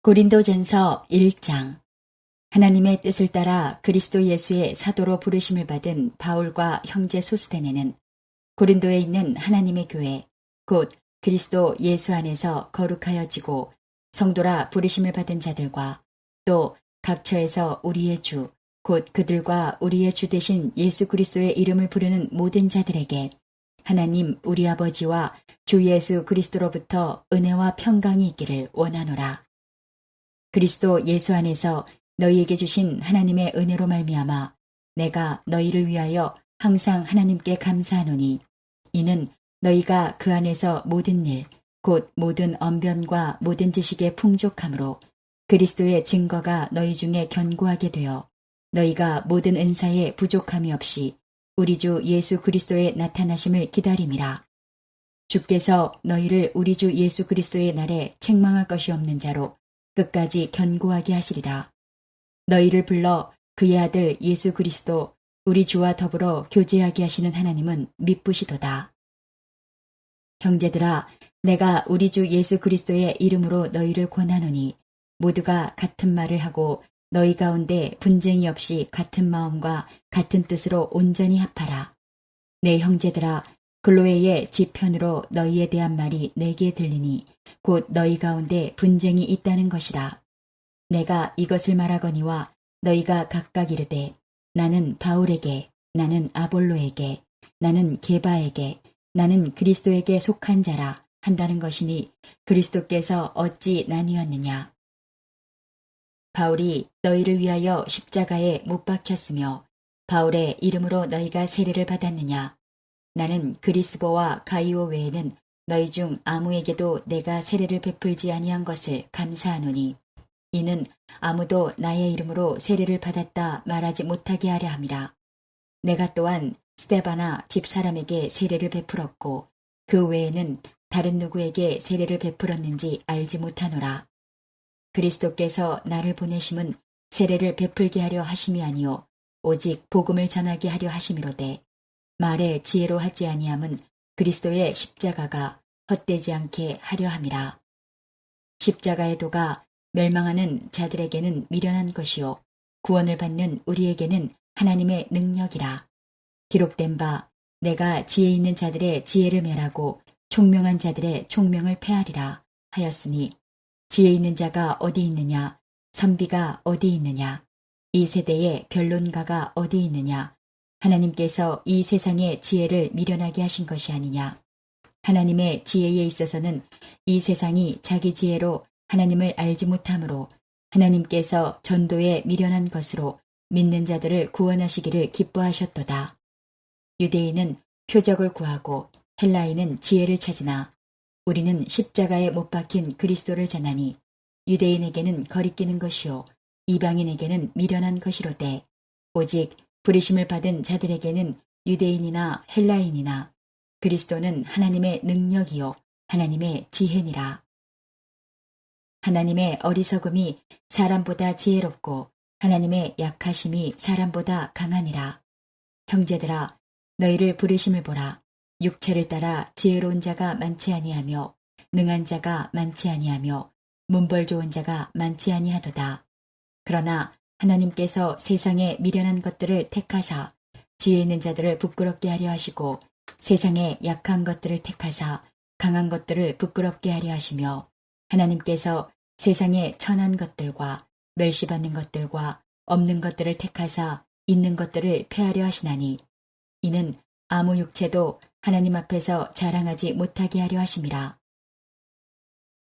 고린도전서 1장. 하나님의 뜻을 따라 그리스도 예수의 사도로 부르심을 받은 바울과 형제 소스데네는 고린도에 있는 하나님의 교회 곧 그리스도 예수 안에서 거룩하여지고 성도라 부르심을 받은 자들과 또 각처에서 우리의 주 곧 그들과 우리의 주 되신 예수 그리스도의 이름을 부르는 모든 자들에게 하나님 우리 아버지와 주 예수 그리스도로부터 은혜와 평강이 있기를 원하노라. 그리스도 예수 안에서 너희에게 주신 하나님의 은혜로 말미암아 내가 너희를 위하여 항상 하나님께 감사하노니 이는 너희가 그 안에서 모든 일 곧 모든 언변과 모든 지식의 풍족함으로 그리스도의 증거가 너희 중에 견고하게 되어 너희가 모든 은사에 부족함이 없이 우리 주 예수 그리스도의 나타나심을 기다림이라. 주께서 너희를 우리 주 예수 그리스도의 날에 책망할 것이 없는 자로 끝까지 견고하게 하시리라. 너희를 불러 그의 아들 예수 그리스도 우리 주와 더불어 교제하게 하시는 하나님은 미쁘시도다. 형제들아, 내가 우리 주 예수 그리스도의 이름으로 너희를 권하노니 모두가 같은 말을 하고 너희 가운데 분쟁이 없이 같은 마음과 같은 뜻으로 온전히 합하라. 내 형제들아, 글로에의 지편으로 너희에 대한 말이 내게 들리니 곧 너희 가운데 분쟁이 있다는 것이라. 내가 이것을 말하거니와 너희가 각각 이르되 나는 바울에게, 나는 아볼로에게, 나는 게바에게, 나는 그리스도에게 속한 자라 한다는 것이니 그리스도께서 어찌 나뉘었느냐. 바울이 너희를 위하여 십자가에 못 박혔으며 바울의 이름으로 너희가 세례를 받았느냐. 나는 그리스보와 가이오 외에는 너희 중 아무에게도 내가 세례를 베풀지 아니한 것을 감사하노니 이는 아무도 나의 이름으로 세례를 받았다 말하지 못하게 하려 함이라. 내가 또한 스데바나 집사람에게 세례를 베풀었고 그 외에는 다른 누구에게 세례를 베풀었는지 알지 못하노라. 그리스도께서 나를 보내심은 세례를 베풀게 하려 하심이 아니요 오직 복음을 전하게 하려 하심이로되 말의 지혜로 하지 아니함은 그리스도의 십자가가 헛되지 않게 하려 함이라. 십자가의 도가 멸망하는 자들에게는 미련한 것이요 구원을 받는 우리에게는 하나님의 능력이라. 기록된 바 내가 지혜 있는 자들의 지혜를 멸하고 총명한 자들의 총명을 패하리라 하였으니 지혜 있는 자가 어디 있느냐, 선비가 어디 있느냐, 이 세대의 변론가가 어디 있느냐. 하나님께서 이 세상의 지혜를 미련하게 하신 것이 아니냐. 하나님의 지혜에 있어서는 이 세상이 자기 지혜로 하나님을 알지 못하므로 하나님께서 전도에 미련한 것으로 믿는 자들을 구원하시기를 기뻐하셨도다. 유대인은 표적을 구하고 헬라인은 지혜를 찾으나 우리는 십자가에 못 박힌 그리스도를 전하니 유대인에게는 거리끼는 것이요 이방인에게는 미련한 것이로되 오직 부르심을 받은 자들에게는 유대인이나 헬라인이나 그리스도는 하나님의 능력이요 하나님의 지혜니라. 하나님의 어리석음이 사람보다 지혜롭고 하나님의 약하심이 사람보다 강하니라. 형제들아, 너희를 부르심을 보라. 육체를 따라 지혜로운 자가 많지 아니하며 능한 자가 많지 아니하며 문벌 좋은 자가 많지 아니하도다. 그러나 하나님께서 세상에 미련한 것들을 택하사 지혜 있는 자들을 부끄럽게 하려 하시고 세상에 약한 것들을 택하사 강한 것들을 부끄럽게 하려 하시며 하나님께서 세상에 천한 것들과 멸시받는 것들과 없는 것들을 택하사 있는 것들을 폐하려 하시나니 이는 아무 육체도 하나님 앞에서 자랑하지 못하게 하려 하심이라.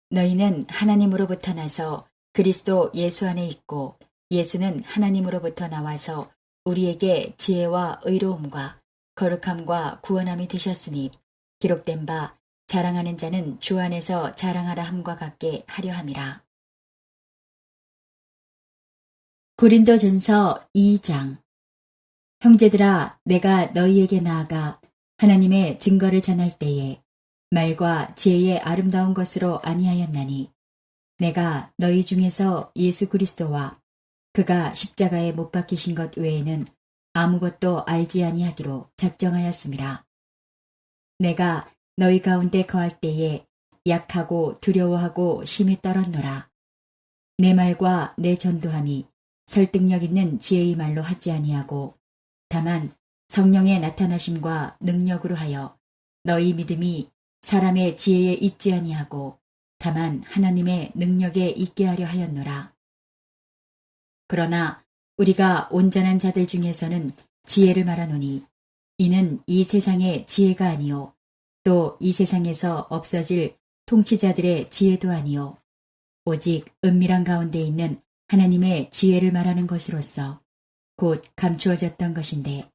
너희는 하나님으로부터 나서 그리스도 예수 안에 있고 예수는 하나님으로부터 나와서 우리에게 지혜와 의로움과 거룩함과 구원함이 되셨으니 기록된 바 자랑하는 자는 주 안에서 자랑하라 함과 같게 하려 함이라. 고린도전서 2장. 형제들아, 내가 너희에게 나아가 하나님의 증거를 전할 때에 말과 지혜의 아름다운 것으로 아니하였나니 내가 너희 중에서 예수 그리스도와 그가 십자가에 못 박히신 것 외에는 아무것도 알지 아니하기로 작정하였음이라. 내가 너희 가운데 거할 때에 약하고 두려워하고 심히 떨었노라. 내 말과 내 전도함이 설득력 있는 지혜의 말로 하지 아니하고 다만 성령의 나타나심과 능력으로 하여 너희 믿음이 사람의 지혜에 있지 아니하고 다만 하나님의 능력에 있게 하려 하였노라. 그러나 우리가 온전한 자들 중에서는 지혜를 말하노니 이는 이 세상의 지혜가 아니요 또 이 세상에서 없어질 통치자들의 지혜도 아니요 오직 은밀한 가운데 있는 하나님의 지혜를 말하는 것으로서 곧 감추어졌던 것인데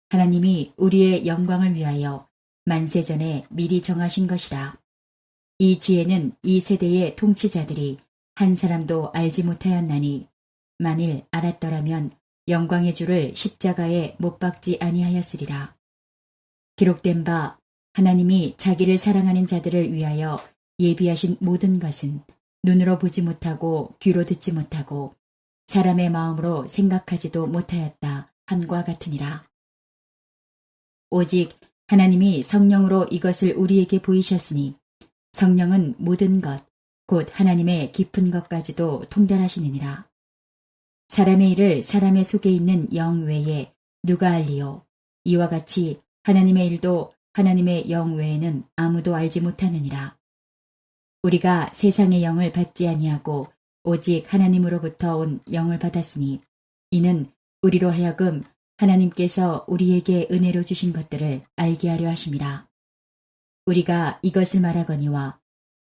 하나님이 우리의 영광을 위하여 만세전에 미리 정하신 것이라. 이 지혜는 이 세대의 통치자들이 한 사람도 알지 못하였나니 만일 알았더라면 영광의 주를 십자가에 못 박지 아니하였으리라. 기록된 바 하나님이 자기를 사랑하는 자들을 위하여 예비하신 모든 것은 눈으로 보지 못하고 귀로 듣지 못하고 사람의 마음으로 생각하지도 못하였다 함과 같으니라. 오직 하나님이 성령으로 이것을 우리에게 보이셨으니 성령은 모든 것, 곧 하나님의 깊은 것까지도 통달하시느니라. 사람의 일을 사람의 속에 있는 영 외에 누가 알리요? 이와 같이 하나님의 일도 하나님의 영 외에는 아무도 알지 못하느니라. 우리가 세상의 영을 받지 아니하고 오직 하나님으로부터 온 영을 받았으니 이는 우리로 하여금 하나님께서 우리에게 은혜로 주신 것들을 알게 하려 하심이라. 우리가 이것을 말하거니와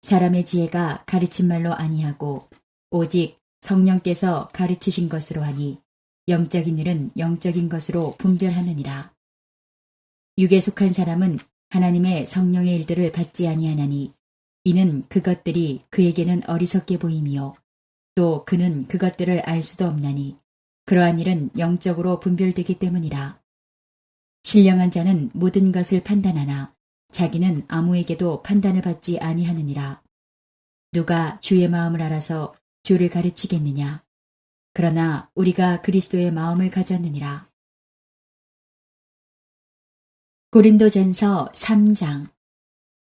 사람의 지혜가 가르친 말로 아니하고 오직 성령께서 가르치신 것으로 하니 영적인 일은 영적인 것으로 분별하느니라. 육에 속한 사람은 하나님의 성령의 일들을 받지 아니하나니 이는 그것들이 그에게는 어리석게 보임이요 또 그는 그것들을 알 수도 없나니 그러한 일은 영적으로 분별되기 때문이라. 신령한 자는 모든 것을 판단하나 자기는 아무에게도 판단을 받지 아니하느니라. 누가 주의 마음을 알아서 주를 가르치겠느냐. 그러나 우리가 그리스도의 마음을 가졌느니라. 고린도전서 3장.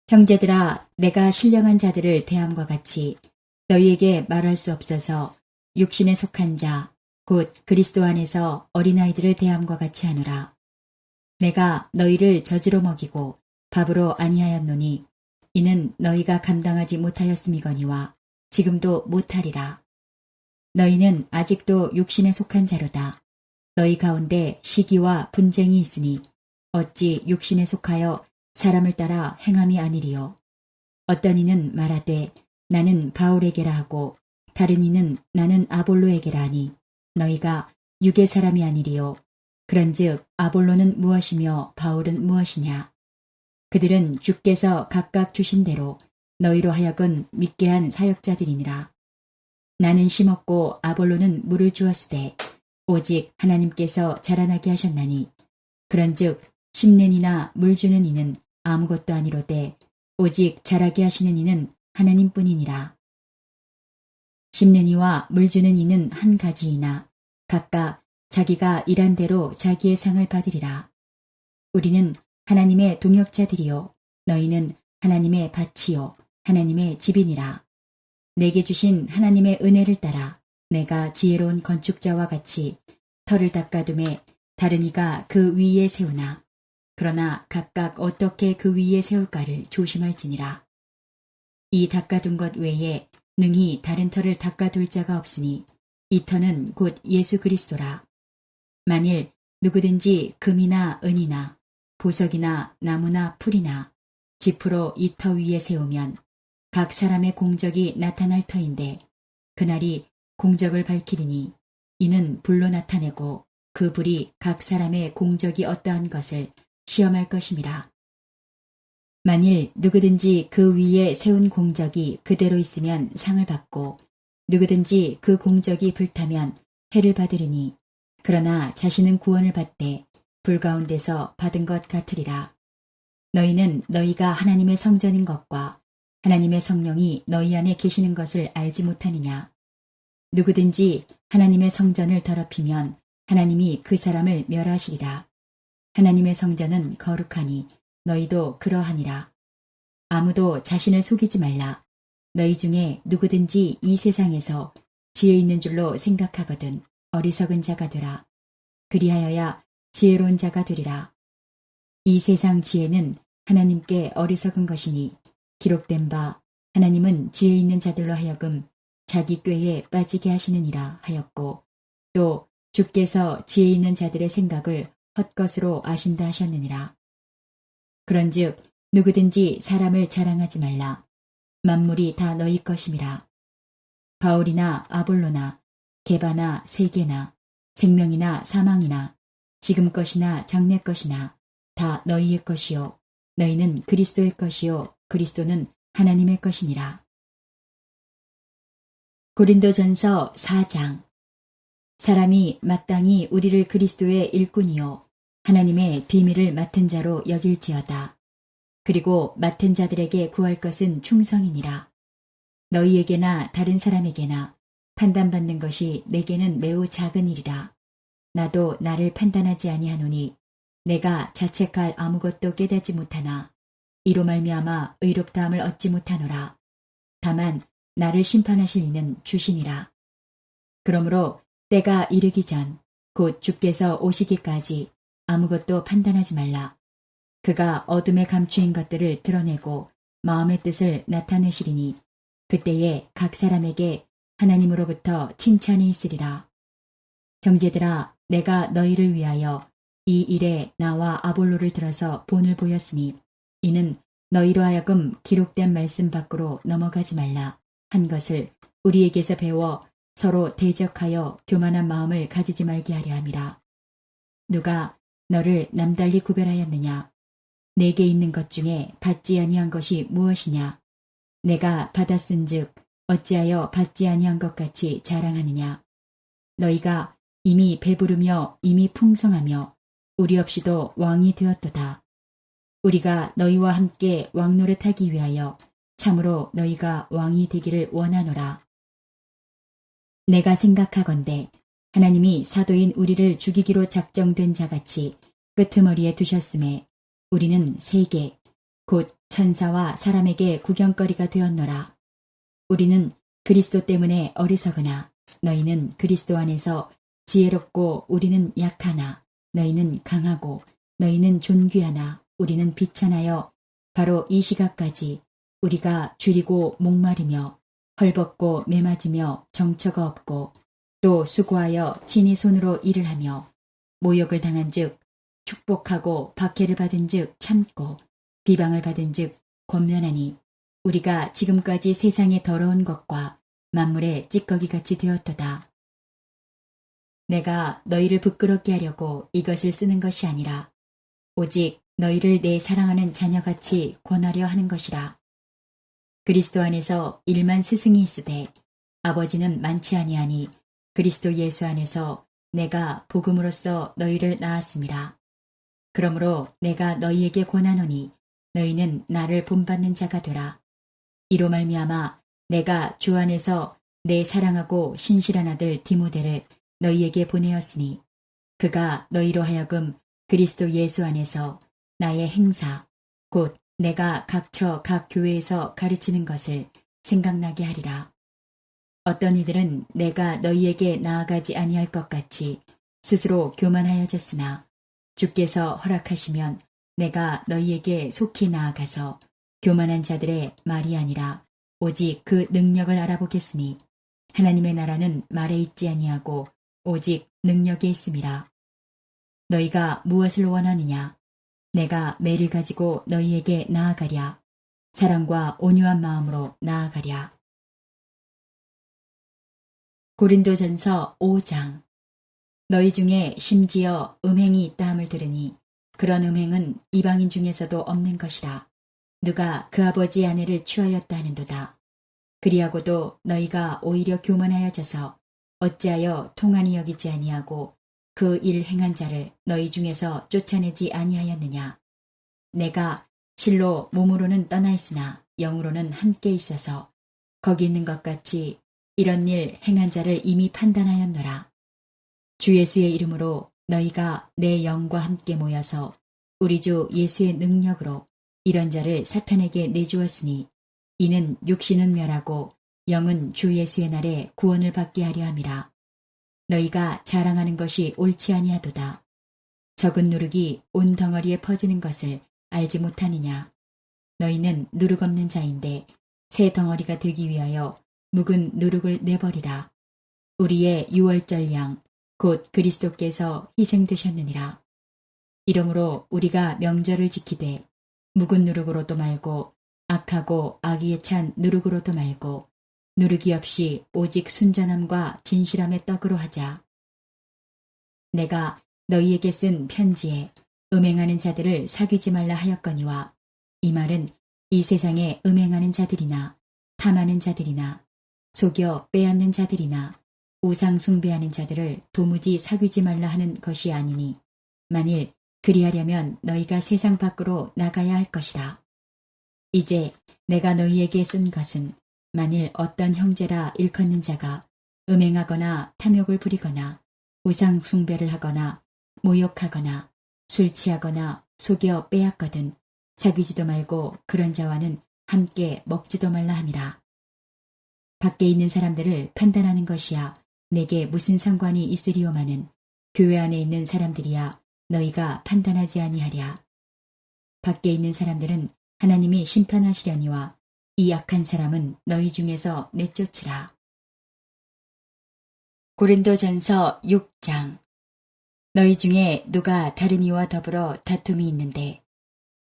형제들아, 내가 신령한 자들을 대함과 같이 너희에게 말할 수 없어서 육신에 속한 자, 곧 그리스도 안에서 어린아이들을 대함과 같이 하노라. 내가 너희를 젖으로 먹이고 밥으로 아니하였노니 이는 너희가 감당하지 못하였음이거니와 지금도 못하리라. 너희는 아직도 육신에 속한 자로다. 너희 가운데 시기와 분쟁이 있으니 어찌 육신에 속하여 사람을 따라 행함이 아니리요. 어떤 이는 말하되 나는 바울에게라 하고 다른 이는 나는 아볼로에게라 하니 너희가 육의 사람이 아니리요. 그런즉 아볼로는 무엇이며 바울은 무엇이냐. 그들은 주께서 각각 주신 대로 너희로 하여금 믿게 한 사역자들이니라. 나는 심었고 아볼로는 물을 주었으되 오직 하나님께서 자라나게 하셨나니 그런즉 심는 이나 물 주는 이는 아무것도 아니로되 오직 자라게 하시는 이는 하나님뿐이니라. 심는 이와 물 주는 이는 한 가지이나 각각 자기가 일한 대로 자기의 상을 받으리라. 우리는 하나님의 동역자들이요 너희는 하나님의 밭이요 하나님의 집이니라. 내게 주신 하나님의 은혜를 따라 내가 지혜로운 건축자와 같이 터를 닦아둠에 다른 이가 그 위에 세우나 그러나 각각 어떻게 그 위에 세울까를 조심할지니라. 이 닦아둔 것 외에 능히 다른 터를 닦아둘 자가 없으니 이 터는 곧 예수 그리스도라. 만일 누구든지 금이나 은이나 보석이나 나무나 풀이나 지프로 이 터 위에 세우면 각 사람의 공적이 나타날 터인데 그날이 공적을 밝히리니 이는 불로 나타내고 그 불이 각 사람의 공적이 어떠한 것을 시험할 것임이라. 만일 누구든지 그 위에 세운 공적이 그대로 있으면 상을 받고 누구든지 그 공적이 불타면 해를 받으리니 그러나 자신은 구원을 받되 불 가운데서 받은 것 같으리라. 너희는 너희가 하나님의 성전인 것과 하나님의 성령이 너희 안에 계시는 것을 알지 못하느냐. 누구든지 하나님의 성전을 더럽히면 하나님이 그 사람을 멸하시리라. 하나님의 성전은 거룩하니 너희도 그러하니라. 아무도 자신을 속이지 말라. 너희 중에 누구든지 이 세상에서 지혜 있는 줄로 생각하거든 어리석은 자가 되라. 그리하여야 지혜로운 자가 되리라. 이 세상 지혜는 하나님께 어리석은 것이니 기록된 바 하나님은 지혜 있는 자들로 하여금 자기 꾀에 빠지게 하시느니라 하였고 또 주께서 지혜 있는 자들의 생각을 헛것으로 아신다 하셨느니라. 그런즉 누구든지 사람을 자랑하지 말라. 만물이 다 너희 것임이라. 바울이나 아볼로나 게바나 세계나 생명이나 사망이나 지금 것이나 장래 것이나 다 너희의 것이요 너희는 그리스도의 것이요 그리스도는 하나님의 것이니라. 고린도전서 4장. 사람이 마땅히 우리를 그리스도의 일꾼이요 하나님의 비밀을 맡은 자로 여길지어다. 그리고 맡은 자들에게 구할 것은 충성이니라. 너희에게나 다른 사람에게나 판단받는 것이 내게는 매우 작은 일이라. 나도 나를 판단하지 아니하노니 내가 자책할 아무것도 깨닫지 못하나 이로 말미암아 의롭다함을 얻지 못하노라. 다만 나를 심판하실 이는 주시니라. 그러므로 때가 이르기 전 곧 주께서 오시기까지 아무것도 판단하지 말라. 그가 어둠에 감추인 것들을 드러내고 마음의 뜻을 나타내시리니 그때에 각 사람에게 하나님으로부터 칭찬이 있으리라. 형제들아, 내가 너희를 위하여 이 일에 나와 아볼로를 들어서 본을 보였으니 이는 너희로 하여금 기록된 말씀 밖으로 넘어가지 말라 한 것을 우리에게서 배워 서로 대적하여 교만한 마음을 가지지 말게 하려 함이라. 누가 너를 남달리 구별하였느냐? 내게 있는 것 중에 받지 아니한 것이 무엇이냐? 내가 받았은즉 어찌하여 받지 아니한 것 같이 자랑하느냐? 너희가 이미 배부르며 이미 풍성하며 우리 없이도 왕이 되었도다. 우리가 너희와 함께 왕노릇하기 위하여 참으로 너희가 왕이 되기를 원하노라. 내가 생각하건대 하나님이 사도인 우리를 죽이기로 작정된 자같이 끄트머리에 두셨음에 우리는 세계 곧 천사와 사람에게 구경거리가 되었노라. 우리는 그리스도 때문에 어리석으나 너희는 그리스도 안에서 지혜롭고 우리는 약하나 너희는 강하고 너희는 존귀하나 우리는 비천하여 바로 이 시각까지 우리가 줄이고 목마르며 헐벗고 매맞으며 정처가 없고 또 수고하여 친히 손으로 일을 하며 모욕을 당한즉 축복하고 박해를 받은즉 참고 비방을 받은즉 권면하니 우리가 지금까지 세상의 더러운 것과 만물의 찌꺼기같이 되었도다. 내가 너희를 부끄럽게 하려고 이것을 쓰는 것이 아니라 오직 너희를 내 사랑하는 자녀같이 권하려 하는 것이라. 그리스도 안에서 일만 스승이 있으되 아버지는 많지 아니하니 그리스도 예수 안에서 내가 복음으로써 너희를 낳았음이라. 그러므로 내가 너희에게 권하노니 너희는 나를 본받는 자가 되라. 이로 말미암아 내가 주 안에서 내 사랑하고 신실한 아들 디모데를 너희에게 보내었으니 그가 너희로 하여금 그리스도 예수 안에서 나의 행사 곧 내가 각처 각 교회에서 가르치는 것을 생각나게 하리라. 어떤 이들은 내가 너희에게 나아가지 아니할 것 같이 스스로 교만하여졌으나 주께서 허락하시면 내가 너희에게 속히 나아가서 교만한 자들의 말이 아니라 오직 그 능력을 알아보겠으니 하나님의 나라는 말에 있지 아니하고 오직 능력에 있음이라. 너희가 무엇을 원하느냐? 내가 매를 가지고 너희에게 나아가랴. 사랑과 온유한 마음으로 나아가랴. 고린도전서 5장. 너희 중에 심지어 음행이 있다 함을 들으니 그런 음행은 이방인 중에서도 없는 것이라. 누가 그 아버지의 아내를 취하였다 하는도다. 그리하고도 너희가 오히려 교만하여져서 어찌하여 통한이 여기지 아니하고 그 일 행한 자를 너희 중에서 쫓아내지 아니하였느냐. 내가 실로 몸으로는 떠나 있으나 영으로는 함께 있어서 거기 있는 것 같이 이런 일 행한 자를 이미 판단하였노라. 주 예수의 이름으로 너희가 내 영과 함께 모여서 우리 주 예수의 능력으로 이런 자를 사탄에게 내주었으니 이는 육신은 멸하고 영은 주 예수의 날에 구원을 받게 하려 함이라. 너희가 자랑하는 것이 옳지 아니하도다. 적은 누룩이 온 덩어리에 퍼지는 것을 알지 못하느냐. 너희는 누룩 없는 자인데 새 덩어리가 되기 위하여 묵은 누룩을 내버리라. 우리의 유월절 양 곧 그리스도께서 희생되셨느니라. 이러므로 우리가 명절을 지키되 묵은 누룩으로도 말고 악하고 악의에 찬 누룩으로도 말고 누룩이 없이 오직 순전함과 진실함의 떡으로 하자. 내가 너희에게 쓴 편지에 음행하는 자들을 사귀지 말라 하였거니와 이 말은 이 세상에 음행하는 자들이나 탐하는 자들이나 속여 빼앗는 자들이나 우상 숭배하는 자들을 도무지 사귀지 말라 하는 것이 아니니 만일 그리하려면 너희가 세상 밖으로 나가야 할 것이라. 이제 내가 너희에게 쓴 것은 만일 어떤 형제라 일컫는 자가 음행하거나 탐욕을 부리거나 우상 숭배를 하거나 모욕하거나 술 취하거나 속여 빼앗거든 사귀지도 말고 그런 자와는 함께 먹지도 말라 함이라. 밖에 있는 사람들을 판단하는 것이야 내게 무슨 상관이 있으리오마는 교회 안에 있는 사람들이야 너희가 판단하지 아니하랴. 밖에 있는 사람들은 하나님이 심판하시려니와 이 악한 사람은 너희 중에서 내쫓으라. 고린도전서 6장. 너희 중에 누가 다른 이와 더불어 다툼이 있는데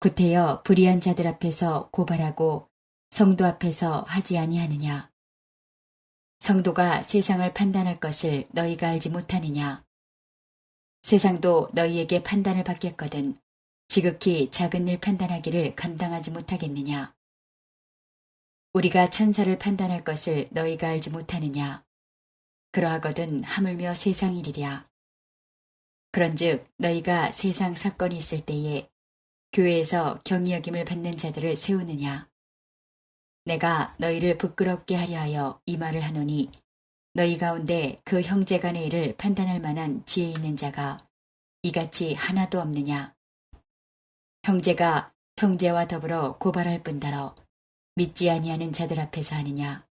구태여 불의한 자들 앞에서 고발하고 성도 앞에서 하지 아니하느냐. 성도가 세상을 판단할 것을 너희가 알지 못하느냐. 세상도 너희에게 판단을 받겠거든 지극히 작은 일 판단하기를 감당하지 못하겠느냐. 우리가 천사를 판단할 것을 너희가 알지 못하느냐. 그러하거든 하물며 세상 일이랴. 그런즉 너희가 세상 사건이 있을 때에 교회에서 경히 여김을 받는 자들을 세우느냐. 내가 너희를 부끄럽게 하려 하여 이 말을 하노니 너희 가운데 그 형제 간의 일을 판단할 만한 지혜 있는 자가 이같이 하나도 없느냐. 형제가 형제와 더불어 고발할 뿐더러 믿지 아니하는 자들 앞에서 하느냐.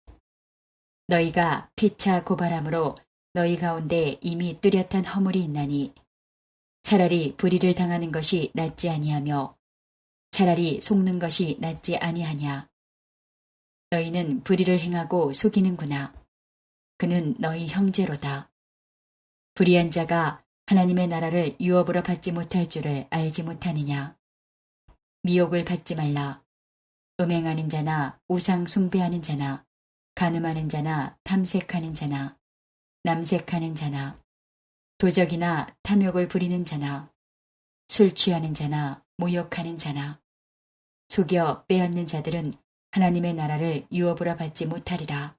너희가 피차 고발함으로 너희 가운데 이미 뚜렷한 허물이 있나니 차라리 불의를 당하는 것이 낫지 아니하며 차라리 속는 것이 낫지 아니하냐. 너희는 불의를 행하고 속이는구나. 그는 너희 형제로다. 불의한 자가 하나님의 나라를 유업으로 받지 못할 줄을 알지 못하느냐. 미혹을 받지 말라. 음행하는 자나 우상 숭배하는 자나 간음하는 자나 탐색하는 자나 남색하는 자나 도적이나 탐욕을 부리는 자나 술 취하는 자나 모욕하는 자나 속여 빼앗는 자들은 하나님의 나라를 유업으로 받지 못하리라.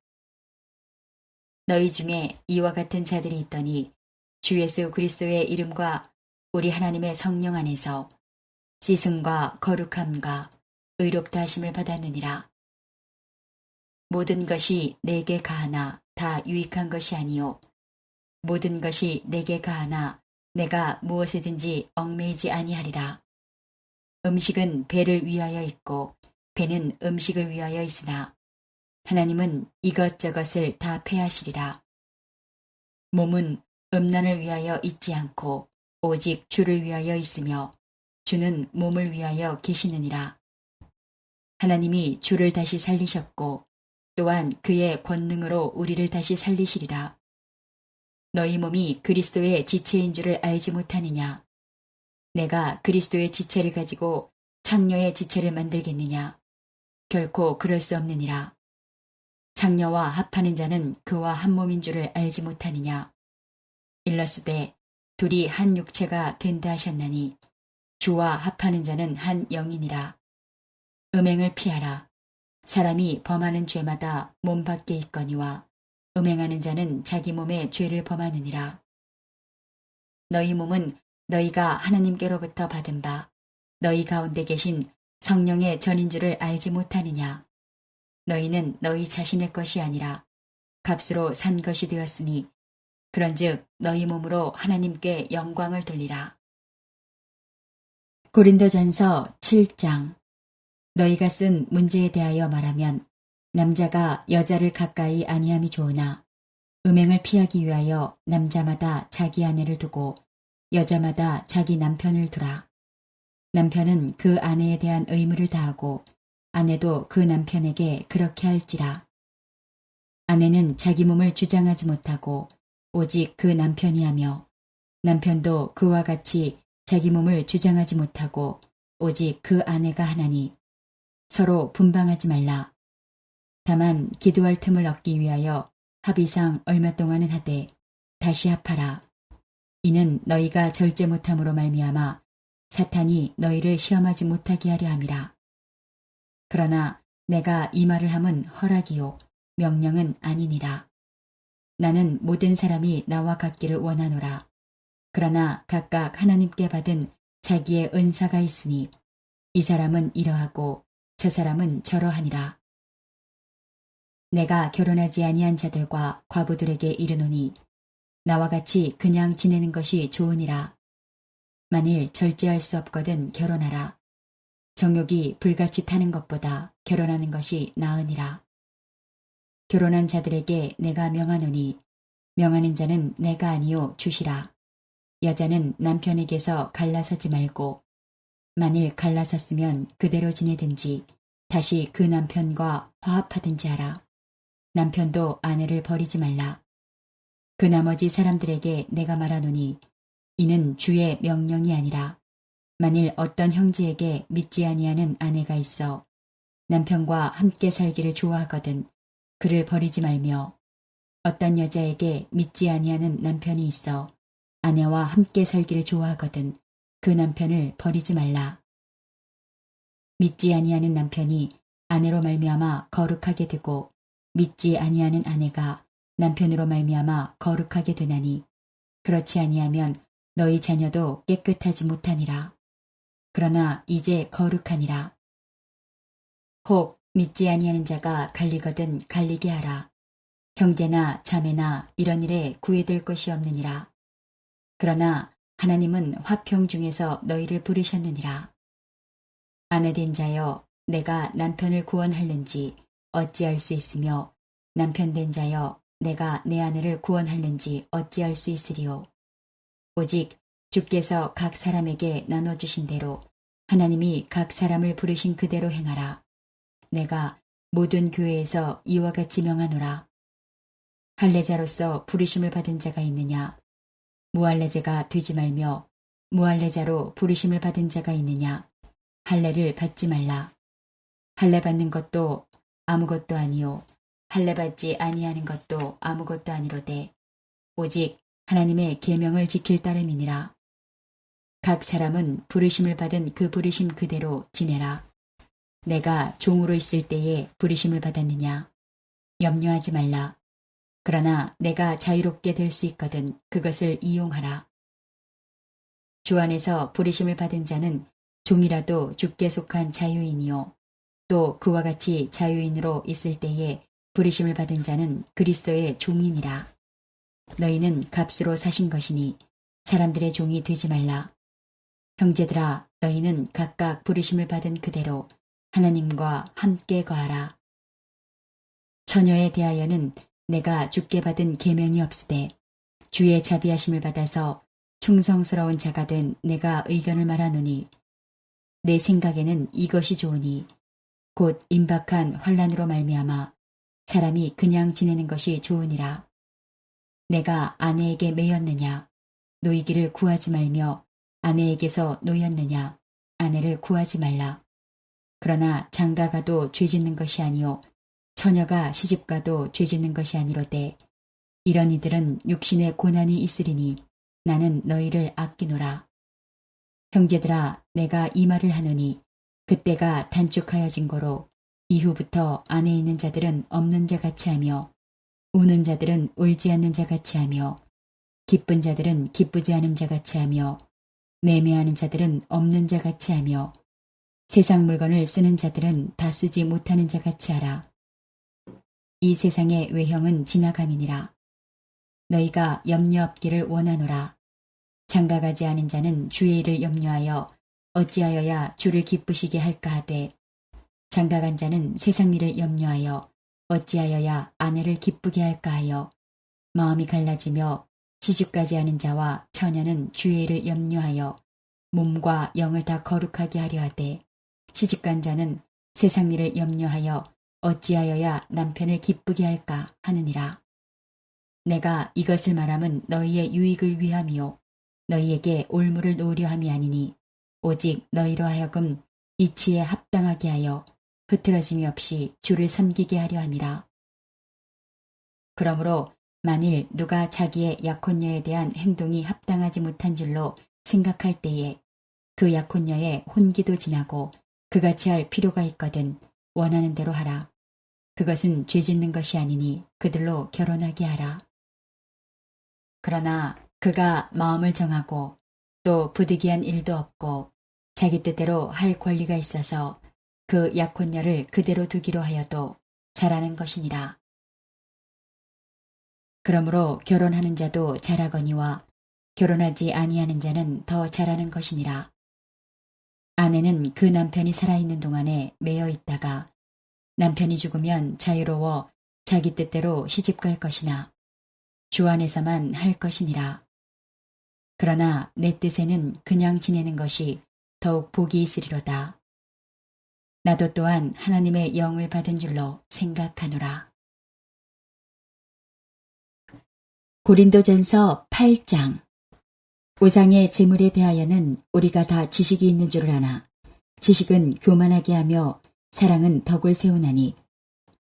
너희 중에 이와 같은 자들이 있더니 주 예수 그리스도의 이름과 우리 하나님의 성령 안에서 씻음과 거룩함과 의롭다 하심을 받았느니라. 모든 것이 내게 가하나 다 유익한 것이 아니요 모든 것이 내게 가하나 내가 무엇이든지 얽매이지 아니하리라. 음식은 배를 위하여 있고 배는 음식을 위하여 있으나 하나님은 이것저것을 다 패하시리라. 몸은 음란을 위하여 있지 않고 오직 주를 위하여 있으며 주는 몸을 위하여 계시느니라. 하나님이 주를 다시 살리셨고 또한 그의 권능으로 우리를 다시 살리시리라. 너희 몸이 그리스도의 지체인 줄을 알지 못하느냐. 내가 그리스도의 지체를 가지고 창녀의 지체를 만들겠느냐. 결코 그럴 수 없느니라. 창녀와 합하는 자는 그와 한 몸인 줄을 알지 못하느냐. 일러스되 둘이 한 육체가 된다 하셨나니 주와 합하는 자는 한 영이니라. 음행을 피하라. 사람이 범하는 죄마다 몸 밖에 있거니와 음행하는 자는 자기 몸에 죄를 범하느니라. 너희 몸은 너희가 하나님께로부터 받은 바 너희 가운데 계신 성령의 전인 줄을 알지 못하느냐. 너희는 너희 자신의 것이 아니라 값으로 산 것이 되었으니 그런즉 너희 몸으로 하나님께 영광을 돌리라. 고린도전서 7장. 너희가 쓴 문제에 대하여 말하면 남자가 여자를 가까이 아니함이 좋으나 음행을 피하기 위하여 남자마다 자기 아내를 두고 여자마다 자기 남편을 두라. 남편은 그 아내에 대한 의무를 다하고 아내도 그 남편에게 그렇게 할지라. 아내는 자기 몸을 주장하지 못하고 오직 그 남편이 하며 남편도 그와 같이 자기 몸을 주장하지 못하고 오직 그 아내가 하나니 서로 분방하지 말라. 다만 기도할 틈을 얻기 위하여 합의상 얼마 동안은 하되 다시 합하라. 이는 너희가 절제 못함으로 말미암아 사탄이 너희를 시험하지 못하게 하려 함이라. 그러나 내가 이 말을 함은 허락이요 명령은 아니니라. 나는 모든 사람이 나와 같기를 원하노라. 그러나 각각 하나님께 받은 자기의 은사가 있으니 이 사람은 이러하고 저 사람은 저러하니라. 내가 결혼하지 아니한 자들과 과부들에게 이르노니 나와 같이 그냥 지내는 것이 좋으니라. 만일 절제할 수 없거든 결혼하라. 정욕이 불같이 타는 것보다 결혼하는 것이 나으니라. 결혼한 자들에게 내가 명하노니 명하는 자는 내가 아니요 주시라. 여자는 남편에게서 갈라서지 말고 만일 갈라섰으면 그대로 지내든지 다시 그 남편과 화합하든지 하라. 남편도 아내를 버리지 말라. 그 나머지 사람들에게 내가 말하노니 이는 주의 명령이 아니라 만일 어떤 형제에게 믿지 아니하는 아내가 있어 남편과 함께 살기를 좋아하거든 그를 버리지 말며 어떤 여자에게 믿지 아니하는 남편이 있어 아내와 함께 살기를 좋아하거든 그 남편을 버리지 말라. 믿지 아니하는 남편이 아내로 말미암아 거룩하게 되고 믿지 아니하는 아내가 남편으로 말미암아 거룩하게 되나니 그렇지 아니하면 너희 자녀도 깨끗하지 못하니라. 그러나 이제 거룩하니라. 혹 믿지 아니하는 자가 갈리거든 갈리게 하라. 형제나 자매나 이런 일에 구애될 것이 없느니라. 그러나 하나님은 화평 중에서 너희를 부르셨느니라. 아내된 자여 내가 남편을 구원할는지 어찌할 수 있으며 남편 된 자여 내가 내 아내를 구원할는지 어찌할 수 있으리요. 오직 주께서 각 사람에게 나눠주신 대로 하나님이 각 사람을 부르신 그대로 행하라. 내가 모든 교회에서 이와 같이 명하노라. 할례자로서 부르심을 받은 자가 있느냐? 무할례자가 되지 말며 무할례자로 부르심을 받은 자가 있느냐? 할례를 받지 말라. 할례 받는 것도 아무것도 아니요 할례 받지 아니하는 것도 아무것도 아니로되 오직 하나님의 계명을 지킬 따름이니라. 각 사람은 부르심을 받은 그 부르심 그대로 지내라. 내가 종으로 있을 때에 부르심을 받았느냐? 염려하지 말라. 그러나 내가 자유롭게 될 수 있거든 그것을 이용하라. 주 안에서 부르심을 받은 자는 종이라도 주께 속한 자유인이요 또 그와 같이 자유인으로 있을 때에 부르심을 받은 자는 그리스도의 종이니라. 너희는 값으로 사신 것이니 사람들의 종이 되지 말라. 형제들아 너희는 각각 부르심을 받은 그대로 하나님과 함께 거하라. 처녀에 대하여는 내가 주께 받은 계명이 없으되 주의 자비하심을 받아서 충성스러운 자가 된 내가 의견을 말하노니 내 생각에는 이것이 좋으니 곧 임박한 환난으로 말미암아 사람이 그냥 지내는 것이 좋으니라. 내가 아내에게 매였느냐? 노이기를 구하지 말며 아내에게서 노였느냐? 아내를 구하지 말라. 그러나 장가가도 죄짓는 것이 아니요 처녀가 시집가도 죄짓는 것이 아니로되 이런 이들은 육신의 고난이 있으리니 나는 너희를 아끼노라. 형제들아 내가 이 말을 하노니 그때가 단축하여진 거로 이후부터 안에 있는 자들은 없는 자 같이 하며 우는 자들은 울지 않는 자 같이 하며 기쁜 자들은 기쁘지 않은 자 같이 하며 매매하는 자들은 없는 자 같이 하며 세상 물건을 쓰는 자들은 다 쓰지 못하는 자 같이 하라. 이 세상의 외형은 지나감이니라. 너희가 염려 없기를 원하노라. 장가가지 않은 자는 주의 일을 염려하여 어찌하여야 주를 기쁘시게 할까 하되 장가간 자는 세상 일을 염려하여 어찌하여야 아내를 기쁘게 할까 하여 마음이 갈라지며 시집가지 않은 자와 처녀는 주의 일을 염려하여 몸과 영을 다 거룩하게 하려 하되 시집간 자는 세상 일을 염려하여 어찌하여야 남편을 기쁘게 할까 하느니라. 내가 이것을 말함은 너희의 유익을 위함이요 너희에게 올무를 놓으려 함이 아니니 오직 너희로 하여금 이치에 합당하게 하여 흐트러짐이 없이 주를 섬기게 하려 함이라. 그러므로 만일 누가 자기의 약혼녀에 대한 행동이 합당하지 못한 줄로 생각할 때에 그 약혼녀의 혼기도 지나고 그같이 할 필요가 있거든 원하는 대로 하라. 그것은 죄짓는 것이 아니니 그들로 결혼하게 하라. 그러나 그가 마음을 정하고 또 부득이한 일도 없고 자기 뜻대로 할 권리가 있어서 그 약혼녀를 그대로 두기로 하여도 잘하는 것이니라. 그러므로 결혼하는 자도 잘하거니와 결혼하지 아니하는 자는 더 잘하는 것이니라. 아내는 그 남편이 살아있는 동안에 매여 있다가 남편이 죽으면 자유로워 자기 뜻대로 시집갈 것이나 주 안에서만 할 것이니라. 그러나 내 뜻에는 그냥 지내는 것이 더욱 복이 있으리로다. 나도 또한 하나님의 영을 받은 줄로 생각하노라. 고린도전서 8장. 우상의 제물에 대하여는 우리가 다 지식이 있는 줄을 아나 지식은 교만하게 하며 사랑은 덕을 세우나니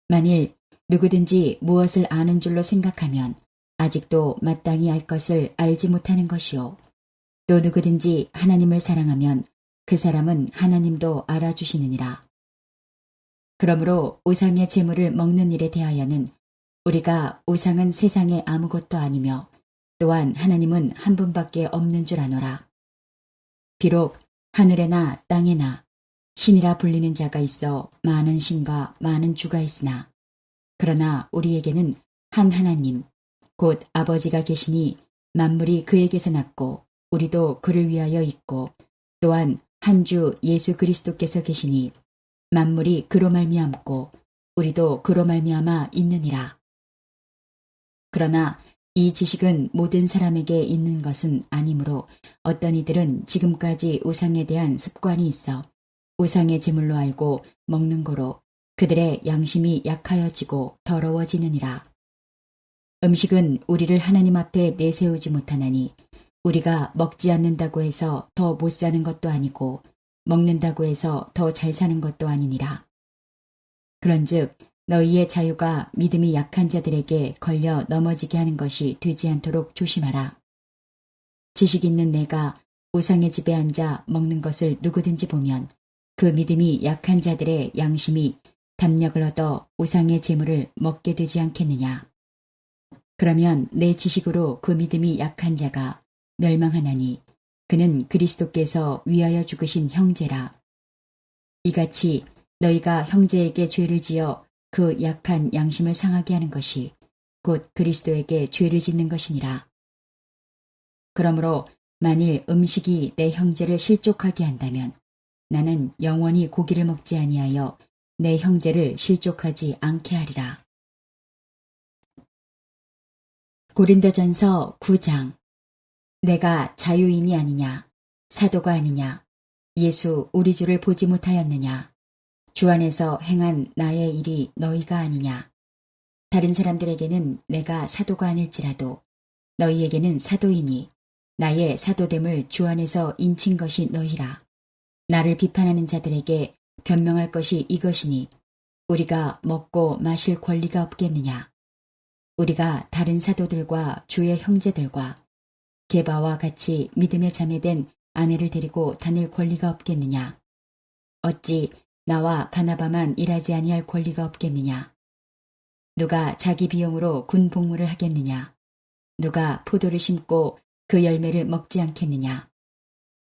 만일 누구든지 무엇을 아는 줄로 생각하면 아직도 마땅히 알 것을 알지 못하는 것이요 또 누구든지 하나님을 사랑하면 그 사람은 하나님도 알아주시느니라. 그러므로 우상의 제물을 먹는 일에 대하여는 우리가 우상은 세상에 아무것도 아니며 또한 하나님은 한 분밖에 없는 줄 아노라. 비록 하늘에나 땅에나 신이라 불리는 자가 있어 많은 신과 많은 주가 있으나 그러나 우리에게는 한 하나님 곧 아버지가 계시니 만물이 그에게서 났고 우리도 그를 위하여 있고 또한 한 주 예수 그리스도께서 계시니 만물이 그로 말미암고 우리도 그로 말미암아 있느니라. 그러나 이 지식은 모든 사람에게 있는 것은 아니므로 어떤 이들은 지금까지 우상에 대한 습관이 있어 우상의 제물로 알고 먹는 거로 그들의 양심이 약하여지고 더러워지느니라. 음식은 우리를 하나님 앞에 내세우지 못하나니 우리가 먹지 않는다고 해서 더 못 사는 것도 아니고 먹는다고 해서 더 잘 사는 것도 아니니라. 그런즉 너희의 자유가 믿음이 약한 자들에게 걸려 넘어지게 하는 것이 되지 않도록 조심하라. 지식 있는 내가 우상의 집에 앉아 먹는 것을 누구든지 보면 그 믿음이 약한 자들의 양심이 담력을 얻어 우상의 제물을 먹게 되지 않겠느냐. 그러면 내 지식으로 그 믿음이 약한 자가 멸망하나니 그는 그리스도께서 위하여 죽으신 형제라. 이같이 너희가 형제에게 죄를 지어 그 약한 양심을 상하게 하는 것이 곧 그리스도에게 죄를 짓는 것이니라. 그러므로 만일 음식이 내 형제를 실족하게 한다면 나는 영원히 고기를 먹지 아니하여 내 형제를 실족하지 않게 하리라. 고린도전서 9장. 내가 자유인이 아니냐 사도가 아니냐 예수 우리 주를 보지 못하였느냐 주 안에서 행한 나의 일이 너희가 아니냐. 다른 사람들에게는 내가 사도가 아닐지라도 너희에게는 사도이니 나의 사도됨을 주 안에서 인친 것이 너희라. 나를 비판하는 자들에게 변명할 것이 이것이니 우리가 먹고 마실 권리가 없겠느냐. 우리가 다른 사도들과 주의 형제들과 게바와 같이 믿음에 자매된 아내를 데리고 다닐 권리가 없겠느냐. 어찌 나와 바나바만 일하지 아니할 권리가 없겠느냐. 누가 자기 비용으로 군 복무를 하겠느냐. 누가 포도를 심고 그 열매를 먹지 않겠느냐.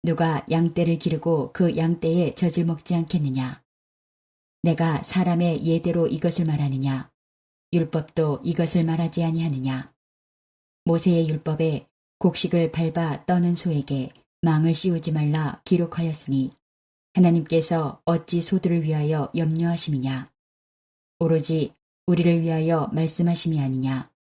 누가 양떼를 기르고 그 양떼의 젖을 먹지 않겠느냐. 내가 사람의 예대로 이것을 말하느냐. 율법도 이것을 말하지 아니하느냐. 모세의 율법에 곡식을 밟아 떠는 소에게 망을 씌우지 말라 기록하였으니 하나님께서 어찌 소들을 위하여 염려하심이냐. 오로지 우리를 위하여 말씀하심이 아니냐.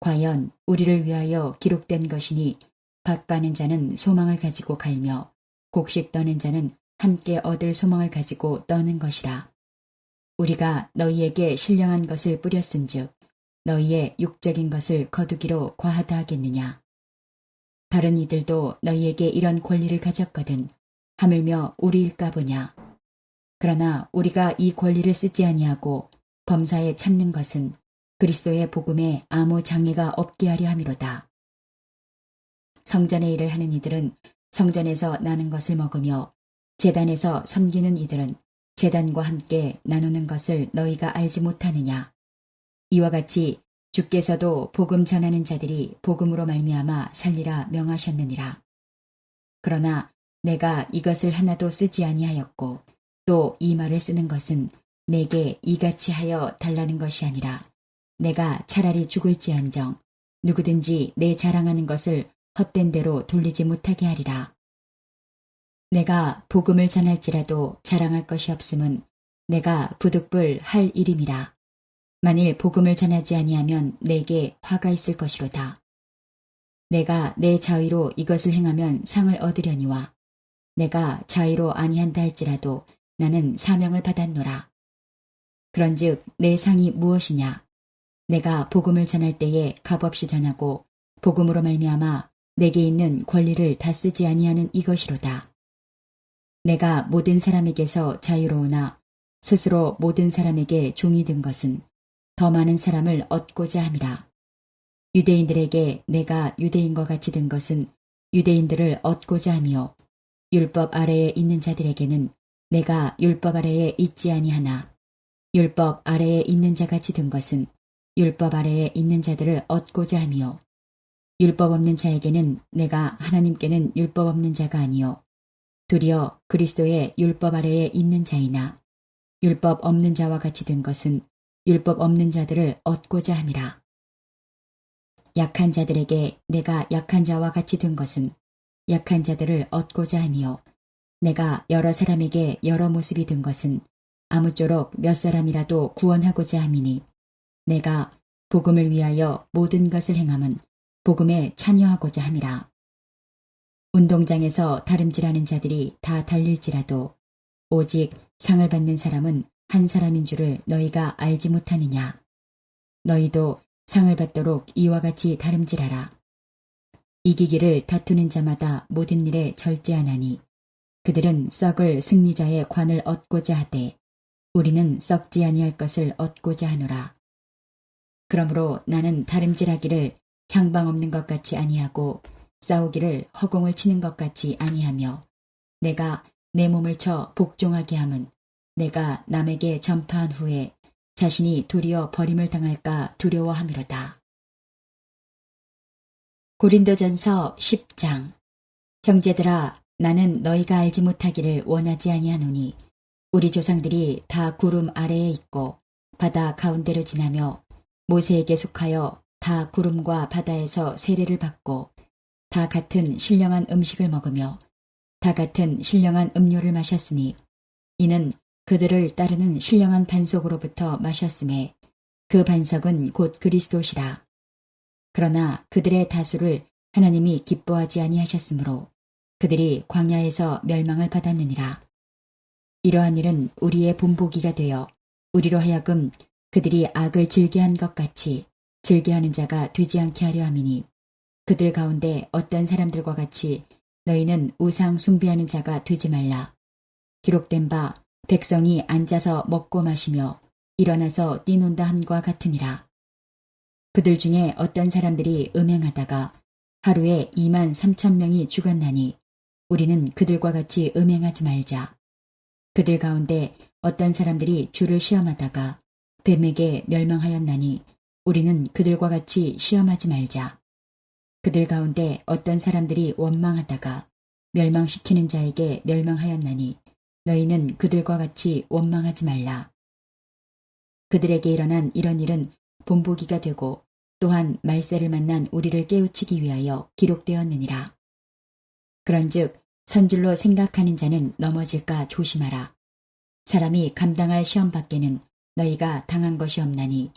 과연 우리를 위하여 기록된 것이니 박 가는 자는 소망을 가지고 갈며 곡식 떠는 자는 함께 얻을 소망을 가지고 떠는 것이라. 우리가 너희에게 신령한 것을 뿌렸은즉 너희의 육적인 것을 거두기로 과하다 하겠느냐. 다른 이들도 너희에게 이런 권리를 가졌거든 하물며 우리일까 보냐. 그러나 우리가 이 권리를 쓰지 아니하고 범사에 참는 것은 그리스도의 복음에 아무 장애가 없게 하려 함이로다. 성전의 일을 하는 이들은 성전에서 나는 것을 먹으며 제단에서 섬기는 이들은 제단과 함께 나누는 것을 너희가 알지 못하느냐. 이와 같이 주께서도 복음 전하는 자들이 복음으로 말미암아 살리라 명하셨느니라. 그러나 내가 이것을 하나도 쓰지 아니하였고 또 이 말을 쓰는 것은 내게 이같이 하여 달라는 것이 아니라 내가 차라리 죽을지언정 누구든지 내 자랑하는 것을 헛된 대로 돌리지 못하게 하리라. 내가 복음을 전할지라도 자랑할 것이 없음은 내가 부득불 할 일임이라. 만일 복음을 전하지 아니하면 내게 화가 있을 것이로다. 내가 내 자의로 이것을 행하면 상을 얻으려니와 내가 자의로 아니한다 할지라도 나는 사명을 받았노라. 그런즉 내 상이 무엇이냐? 내가 복음을 전할 때에 값없이 전하고 복음으로 말미암아 내게 있는 권리를 다 쓰지 아니하는 이것이로다. 내가 모든 사람에게서 자유로우나 스스로 모든 사람에게 종이 된 것은 더 많은 사람을 얻고자 함이라. 유대인들에게 내가 유대인과 같이 된 것은 유대인들을 얻고자 하며 율법 아래에 있는 자들에게는 내가 율법 아래에 있지 아니하나 율법 아래에 있는 자같이 된 것은 율법 아래에 있는 자들을 얻고자 하며 율법 없는 자에게는 내가 하나님께는 율법 없는 자가 아니요 도리어 그리스도의 율법 아래에 있는 자이나 율법 없는 자와 같이 된 것은 율법 없는 자들을 얻고자 함이라. 약한 자들에게 내가 약한 자와 같이 된 것은 약한 자들을 얻고자 하며 내가 여러 사람에게 여러 모습이 된 것은 아무쪼록 몇 사람이라도 구원하고자 함이니 내가 복음을 위하여 모든 것을 행함은 복음에 참여하고자 함이라. 운동장에서 다름질하는 자들이 다 달릴지라도 오직 상을 받는 사람은 한 사람인 줄을 너희가 알지 못하느냐. 너희도 상을 받도록 이와 같이 다름질하라. 이기기를 다투는 자마다 모든 일에 절제하나니 그들은 썩을 승리자의 관을 얻고자 하되 우리는 썩지 아니할 것을 얻고자 하노라. 그러므로 나는 다름질하기를 향방 없는 것 같이 아니하고 싸우기를 허공을 치는 것 같이 아니하며 내가 내 몸을 쳐 복종하게 함은 내가 남에게 전파한 후에 자신이 도리어 버림을 당할까 두려워함이로다. 고린도전서 10장. 형제들아, 나는 너희가 알지 못하기를 원하지 아니하노니 우리 조상들이 다 구름 아래에 있고 바다 가운데로 지나며 모세에게 속하여 다 구름과 바다에서 세례를 받고 다 같은 신령한 음식을 먹으며 다 같은 신령한 음료를 마셨으니 이는 그들을 따르는 신령한 반석으로부터 마셨음에 그 반석은 곧 그리스도시라. 그러나 그들의 다수를 하나님이 기뻐하지 아니하셨으므로 그들이 광야에서 멸망을 받았느니라. 이러한 일은 우리의 본보기가 되어 우리로 하여금 그들이 악을 즐겨한 것 같이 즐겨하는 자가 되지 않게 하려 함이니 그들 가운데 어떤 사람들과 같이 너희는 우상 숭배하는 자가 되지 말라. 기록된 바 백성이 앉아서 먹고 마시며 일어나서 뛰논다 함과 같으니라. 그들 중에 어떤 사람들이 음행하다가 하루에 2만 3천 명이 죽었나니 우리는 그들과 같이 음행하지 말자. 그들 가운데 어떤 사람들이 주를 시험하다가 뱀에게 멸망하였나니 우리는 그들과 같이 시험하지 말자. 그들 가운데 어떤 사람들이 원망하다가 멸망시키는 자에게 멸망하였나니 너희는 그들과 같이 원망하지 말라. 그들에게 일어난 이런 일은 본보기가 되고 또한 말세를 만난 우리를 깨우치기 위하여 기록되었느니라. 그런즉 선줄로 생각하는 자는 넘어질까 조심하라. 사람이 감당할 시험 밖에는 너희가 당한 것이 없나니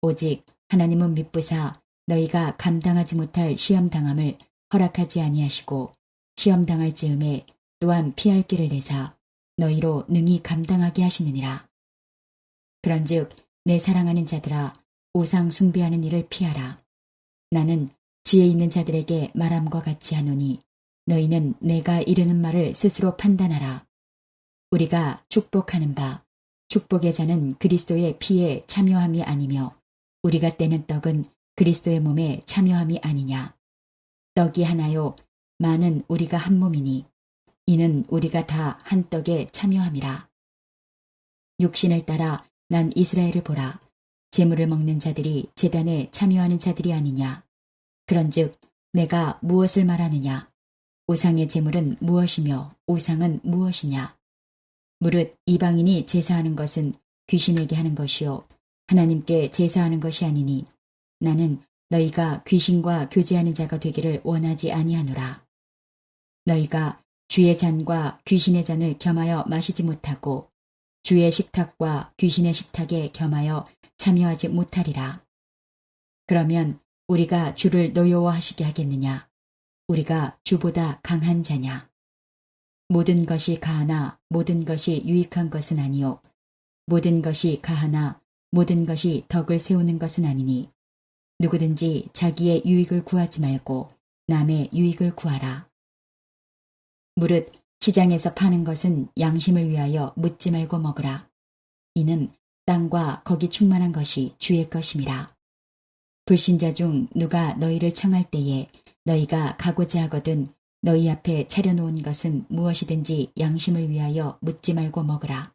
오직 하나님은 미쁘사 너희가 감당하지 못할 시험당함을 허락하지 아니하시고 시험당할 즈음에 또한 피할 길을 내사 너희로 능히 감당하게 하시느니라. 그런즉 내 사랑하는 자들아 우상 숭배하는 일을 피하라. 나는 지혜 있는 자들에게 말함과 같이 하노니 너희는 내가 이르는 말을 스스로 판단하라. 우리가 축복하는 바 축복의 자는 그리스도의 피에 참여함이 아니며 우리가 떼는 떡은 그리스도의 몸에 참여함이 아니냐. 떡이 하나요 많은 우리가 한 몸이니 이는 우리가 다 한 떡에 참여함이라. 육신을 따라 난 이스라엘을 보라. 제물을 먹는 자들이 제단에 참여하는 자들이 아니냐. 그런즉 내가 무엇을 말하느냐. 우상의 제물은 무엇이며 우상은 무엇이냐. 무릇 이방인이 제사하는 것은 귀신에게 하는 것이요 하나님께 제사하는 것이 아니니 나는 너희가 귀신과 교제하는 자가 되기를 원하지 아니하노라. 너희가 주의 잔과 귀신의 잔을 겸하여 마시지 못하고 주의 식탁과 귀신의 식탁에 겸하여 참여하지 못하리라. 그러면 우리가 주를 노여워하시게 하겠느냐? 우리가 주보다 강한 자냐? 모든 것이 가하나 모든 것이 유익한 것은 아니요 모든 것이 가하나 모든 것이 덕을 세우는 것은 아니니 누구든지 자기의 유익을 구하지 말고 남의 유익을 구하라. 무릇 시장에서 파는 것은 양심을 위하여 묻지 말고 먹으라. 이는 땅과 거기 충만한 것이 주의 것임이라. 불신자 중 누가 너희를 청할 때에 너희가 가고자 하거든 너희 앞에 차려놓은 것은 무엇이든지 양심을 위하여 묻지 말고 먹으라.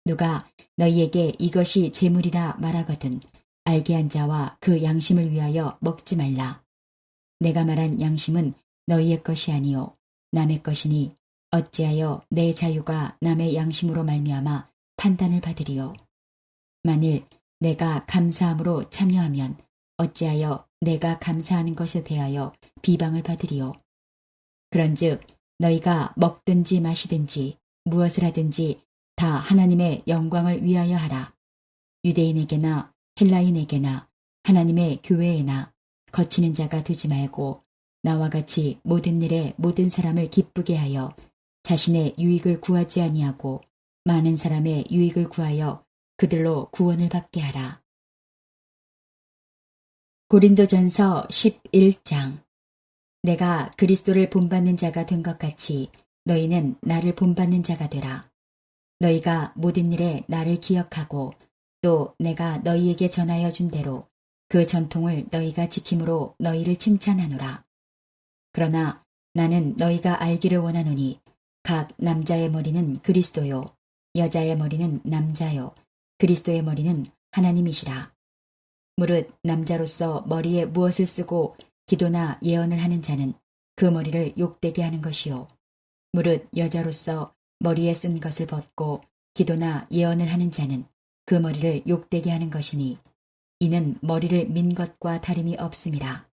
누가 너희에게 이것이 재물이라 말하거든 알게 한 자와 그 양심을 위하여 먹지 말라. 내가 말한 양심은 너희의 것이 아니요 남의 것이니 어찌하여 내 자유가 남의 양심으로 말미암아 판단을 받으리요. 만일 내가 감사함으로 참여하면 어찌하여 내가 감사하는 것에 대하여 비방을 받으리요. 그런즉 너희가 먹든지 마시든지 무엇을 하든지 다 하나님의 영광을 위하여 하라. 유대인에게나 헬라인에게나 하나님의 교회에나 거치는 자가 되지 말고 나와 같이 모든 일에 모든 사람을 기쁘게 하여 자신의 유익을 구하지 아니하고 많은 사람의 유익을 구하여 그들로 구원을 받게 하라. 고린도전서 11장. 내가 그리스도를 본받는 자가 된 것 같이 너희는 나를 본받는 자가 되라. 너희가 모든 일에 나를 기억하고 또 내가 너희에게 전하여 준 대로 그 전통을 너희가 지킴으로 너희를 칭찬하노라. 그러나 나는 너희가 알기를 원하노니 각 남자의 머리는 그리스도요 여자의 머리는 남자요 그리스도의 머리는 하나님이시라. 무릇 남자로서 머리에 무엇을 쓰고 기도나 예언을 하는 자는 그 머리를 욕되게 하는 것이요 무릇 여자로서 머리에 쓴 것을 벗고 기도나 예언을 하는 자는 그 머리를 욕되게 하는 것이니 이는 머리를 민 것과 다름이 없음이라.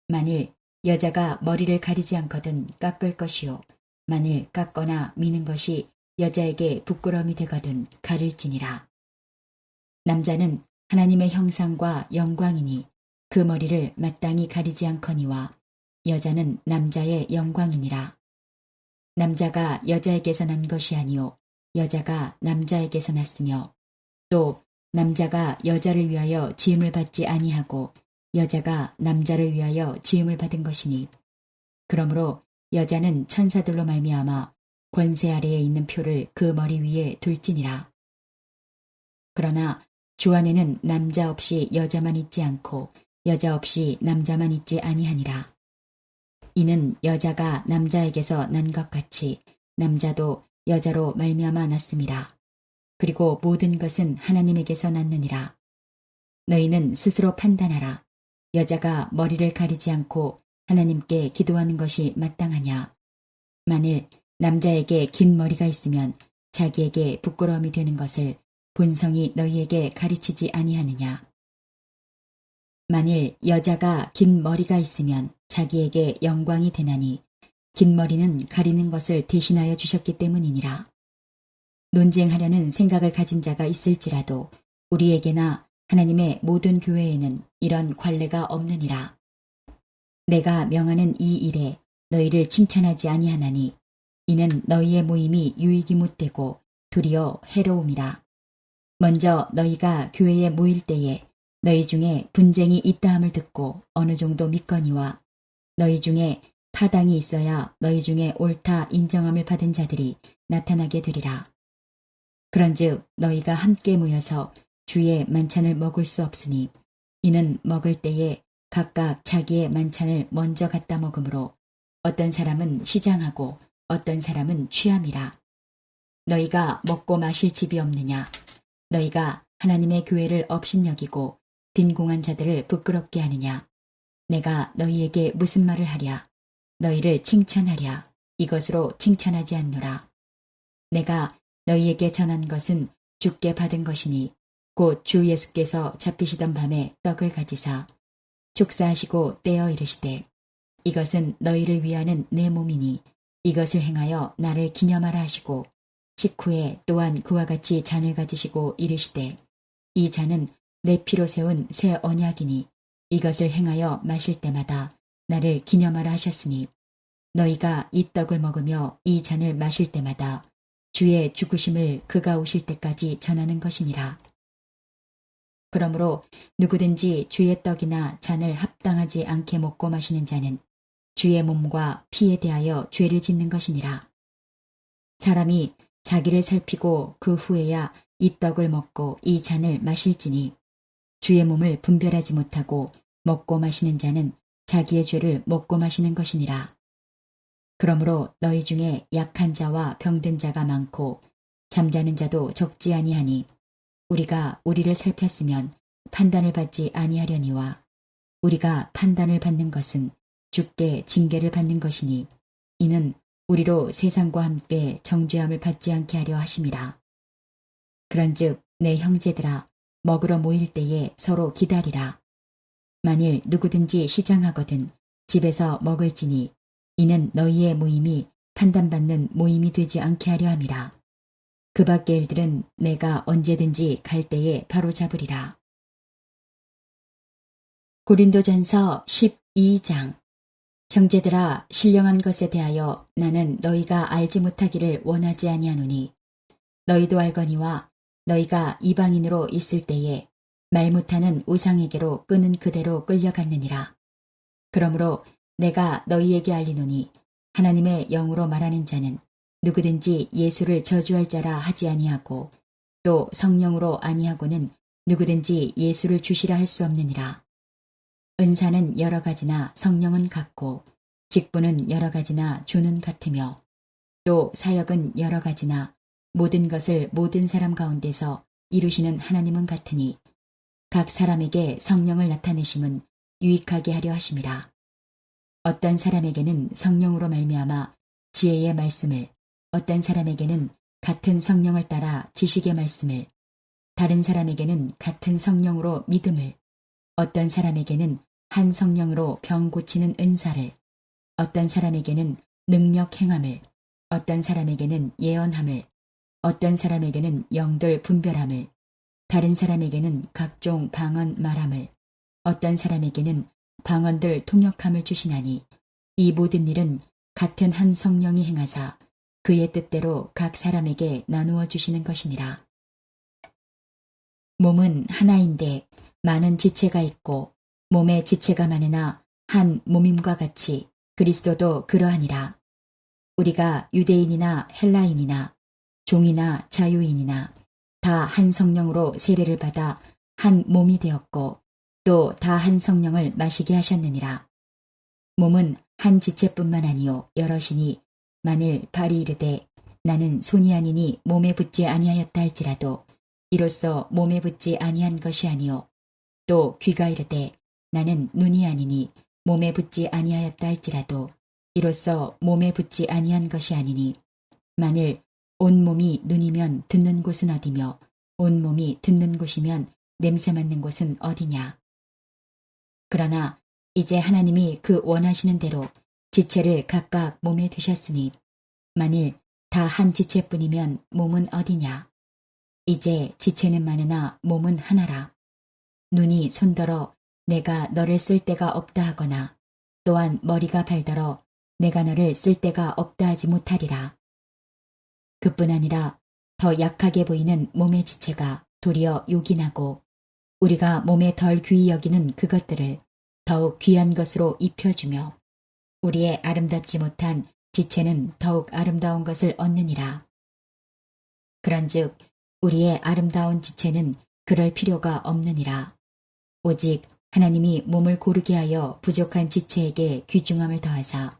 만일 여자가 머리를 가리지 않거든 깎을 것이요 만일 깎거나 미는 것이 여자에게 부끄러움이 되거든 가릴지니라. 남자는 하나님의 형상과 영광이니 그 머리를 마땅히 가리지 않거니와 여자는 남자의 영광이니라. 남자가 여자에게서 난 것이 아니요 여자가 남자에게서 났으며 또 남자가 여자를 위하여 지음을 받지 아니하고 여자가 남자를 위하여 지음을 받은 것이니 그러므로 여자는 천사들로 말미암아 권세 아래에 있는 표를 그 머리 위에 둘지니라. 그러나 주 안에는 남자 없이 여자만 있지 않고 여자 없이 남자만 있지 아니하니라. 이는 여자가 남자에게서 난 것 같이 남자도 여자로 말미암아 났음이라. 그리고 모든 것은 하나님에게서 났느니라. 너희는 스스로 판단하라. 여자가 머리를 가리지 않고 하나님께 기도하는 것이 마땅하냐. 만일 남자에게 긴 머리가 있으면 자기에게 부끄러움이 되는 것을 본성이 너희에게 가르치지 아니하느냐. 만일 여자가 긴 머리가 있으면 자기에게 영광이 되나니 긴 머리는 가리는 것을 대신하여 주셨기 때문이니라. 논쟁하려는 생각을 가진 자가 있을지라도 우리에게나 하나님의 모든 교회에는 이런 관례가 없느니라. 내가 명하는 이 일에 너희를 칭찬하지 아니하나니 이는 너희의 모임이 유익이 못되고 도리어 해로움이라. 먼저 너희가 교회에 모일 때에 너희 중에 분쟁이 있다함을 듣고 어느 정도 믿거니와 너희 중에 타당이 있어야 너희 중에 옳다 인정함을 받은 자들이 나타나게 되리라. 그런즉 너희가 함께 모여서 주의 만찬을 먹을 수 없으니 이는 먹을 때에 각각 자기의 만찬을 먼저 갖다 먹으므로 어떤 사람은 시장하고 어떤 사람은 취함이라. 너희가 먹고 마실 집이 없느냐? 너희가 하나님의 교회를 업신여기고 빈궁한 자들을 부끄럽게 하느냐? 내가 너희에게 무슨 말을 하랴? 너희를 칭찬하랴? 이것으로 칭찬하지 않노라. 내가 너희에게 전한 것은 주께 받은 것이니 곧 주 예수께서 잡히시던 밤에 떡을 가지사 축사하시고 떼어 이르시되 이것은 너희를 위하는 내 몸이니 이것을 행하여 나를 기념하라 하시고 식후에 또한 그와 같이 잔을 가지시고 이르시되 이 잔은 내 피로 세운 새 언약이니 이것을 행하여 마실 때마다 나를 기념하라 하셨으니 너희가 이 떡을 먹으며 이 잔을 마실 때마다 주의 죽으심을 그가 오실 때까지 전하는 것이니라. 그러므로 누구든지 주의 떡이나 잔을 합당하지 않게 먹고 마시는 자는 주의 몸과 피에 대하여 죄를 짓는 것이니라. 사람이 자기를 살피고 그 후에야 이 떡을 먹고 이 잔을 마실지니 주의 몸을 분별하지 못하고 먹고 마시는 자는 자기의 죄를 먹고 마시는 것이니라. 그러므로 너희 중에 약한 자와 병든 자가 많고 잠자는 자도 적지 아니하니 우리가 우리를 살폈으면 판단을 받지 아니하려니와 우리가 판단을 받는 것은 주께 징계를 받는 것이니 이는 우리로 세상과 함께 정죄함을 받지 않게 하려 하심이라. 그런즉 내 형제들아 먹으러 모일 때에 서로 기다리라. 만일 누구든지 시장하거든 집에서 먹을지니 이는 너희의 모임이 판단받는 모임이 되지 않게 하려 함이라. 그 밖의 일들은 내가 언제든지 갈 때에 바로 잡으리라. 고린도전서 12장. 형제들아 신령한 것에 대하여 나는 너희가 알지 못하기를 원하지 아니하노니 너희도 알거니와 너희가 이방인으로 있을 때에 말 못하는 우상에게로 끄는 그대로 끌려갔느니라. 그러므로 내가 너희에게 알리노니 하나님의 영으로 말하는 자는 누구든지 예수를 저주할 자라 하지 아니하고 또 성령으로 아니하고는 누구든지 예수를 주시라 할 수 없느니라. 은사는 여러 가지나 성령은 같고 직분은 여러 가지나 주는 같으며 또 사역은 여러 가지나 모든 것을 모든 사람 가운데서 이루시는 하나님은 같으니 각 사람에게 성령을 나타내심은 유익하게 하려 하심이라. 어떤 사람에게는 성령으로 말미암아 지혜의 말씀을, 어떤 사람에게는 같은 성령을 따라 지식의 말씀을, 다른 사람에게는 같은 성령으로 믿음을, 어떤 사람에게는 한 성령으로 병 고치는 은사를, 어떤 사람에게는 능력 행함을, 어떤 사람에게는 예언함을, 어떤 사람에게는 영들 분별함을, 다른 사람에게는 각종 방언 말함을, 어떤 사람에게는 방언들 통역함을 주시나니 이 모든 일은 같은 한 성령이 행하사 그의 뜻대로 각 사람에게 나누어 주시는 것이니라. 몸은 하나인데 많은 지체가 있고 몸의 지체가 많으나 한 몸임과 같이 그리스도도 그러하니라. 우리가 유대인이나 헬라인이나 종이나 자유인이나 다 한 성령으로 세례를 받아 한 몸이 되었고 또 다 한 성령을 마시게 하셨느니라. 몸은 한 지체뿐만 아니요 여럿이니 만일 발이 이르되 나는 손이 아니니 몸에 붙지 아니하였다 할지라도 이로써 몸에 붙지 아니한 것이 아니요 또 귀가 이르되 나는 눈이 아니니 몸에 붙지 아니하였다 할지라도 이로써 몸에 붙지 아니한 것이 아니니 만일 온 몸이 눈이면 듣는 곳은 어디며 온 몸이 듣는 곳이면 냄새 맡는 곳은 어디냐. 그러나 이제 하나님이 그 원하시는 대로 지체를 각각 몸에 두셨으니 만일 다 한 지체뿐이면 몸은 어디냐. 이제 지체는 많으나 몸은 하나라. 눈이 손더러 내가 너를 쓸 데가 없다 하거나 또한 머리가 발더러 내가 너를 쓸 데가 없다 하지 못하리라. 그뿐 아니라 더 약하게 보이는 몸의 지체가 도리어 요긴하고 우리가 몸에 덜 귀히 여기는 그것들을 더욱 귀한 것으로 입혀주며 우리의 아름답지 못한 지체는 더욱 아름다운 것을 얻느니라. 그런즉 우리의 아름다운 지체는 그럴 필요가 없느니라. 오직 하나님이 몸을 고르게 하여 부족한 지체에게 귀중함을 더하사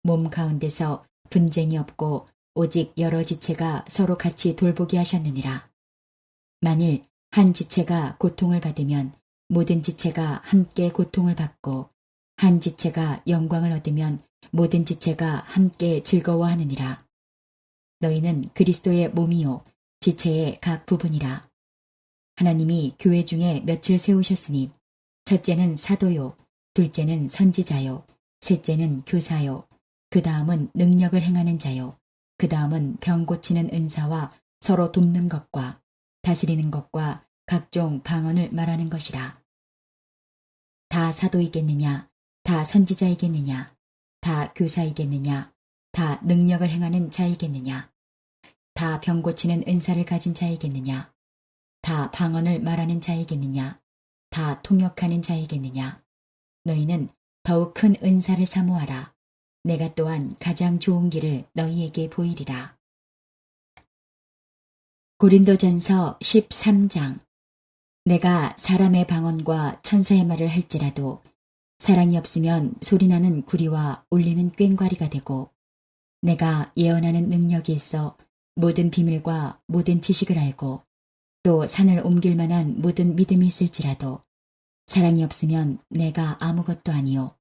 몸 가운데서 분쟁이 없고 오직 여러 지체가 서로 같이 돌보게 하셨느니라. 만일 한 지체가 고통을 받으면 모든 지체가 함께 고통을 받고 한 지체가 영광을 얻으면 모든 지체가 함께 즐거워하느니라. 너희는 그리스도의 몸이요 지체의 각 부분이라. 하나님이 교회 중에 몇을 세우셨으니 첫째는 사도요, 둘째는 선지자요, 셋째는 교사요, 그 다음은 능력을 행하는 자요, 그 다음은 병 고치는 은사와 서로 돕는 것과 다스리는 것과 각종 방언을 말하는 것이라. 다 사도이겠느냐, 다 선지자이겠느냐, 다 교사이겠느냐, 다 능력을 행하는 자이겠느냐, 다 병 고치는 은사를 가진 자이겠느냐, 다 방언을 말하는 자이겠느냐, 다 통역하는 자이겠느냐. 너희는 더욱 큰 은사를 사모하라. 내가 또한 가장 좋은 길을 너희에게 보이리라. 고린도전서 13장. 내가 사람의 방언과 천사의 말을 할지라도 사랑이 없으면 소리나는 구리와 울리는 꽹과리가 되고 내가 예언하는 능력이 있어 모든 비밀과 모든 지식을 알고 또 산을 옮길 만한 모든 믿음이 있을지라도 사랑이 없으면 내가 아무것도 아니요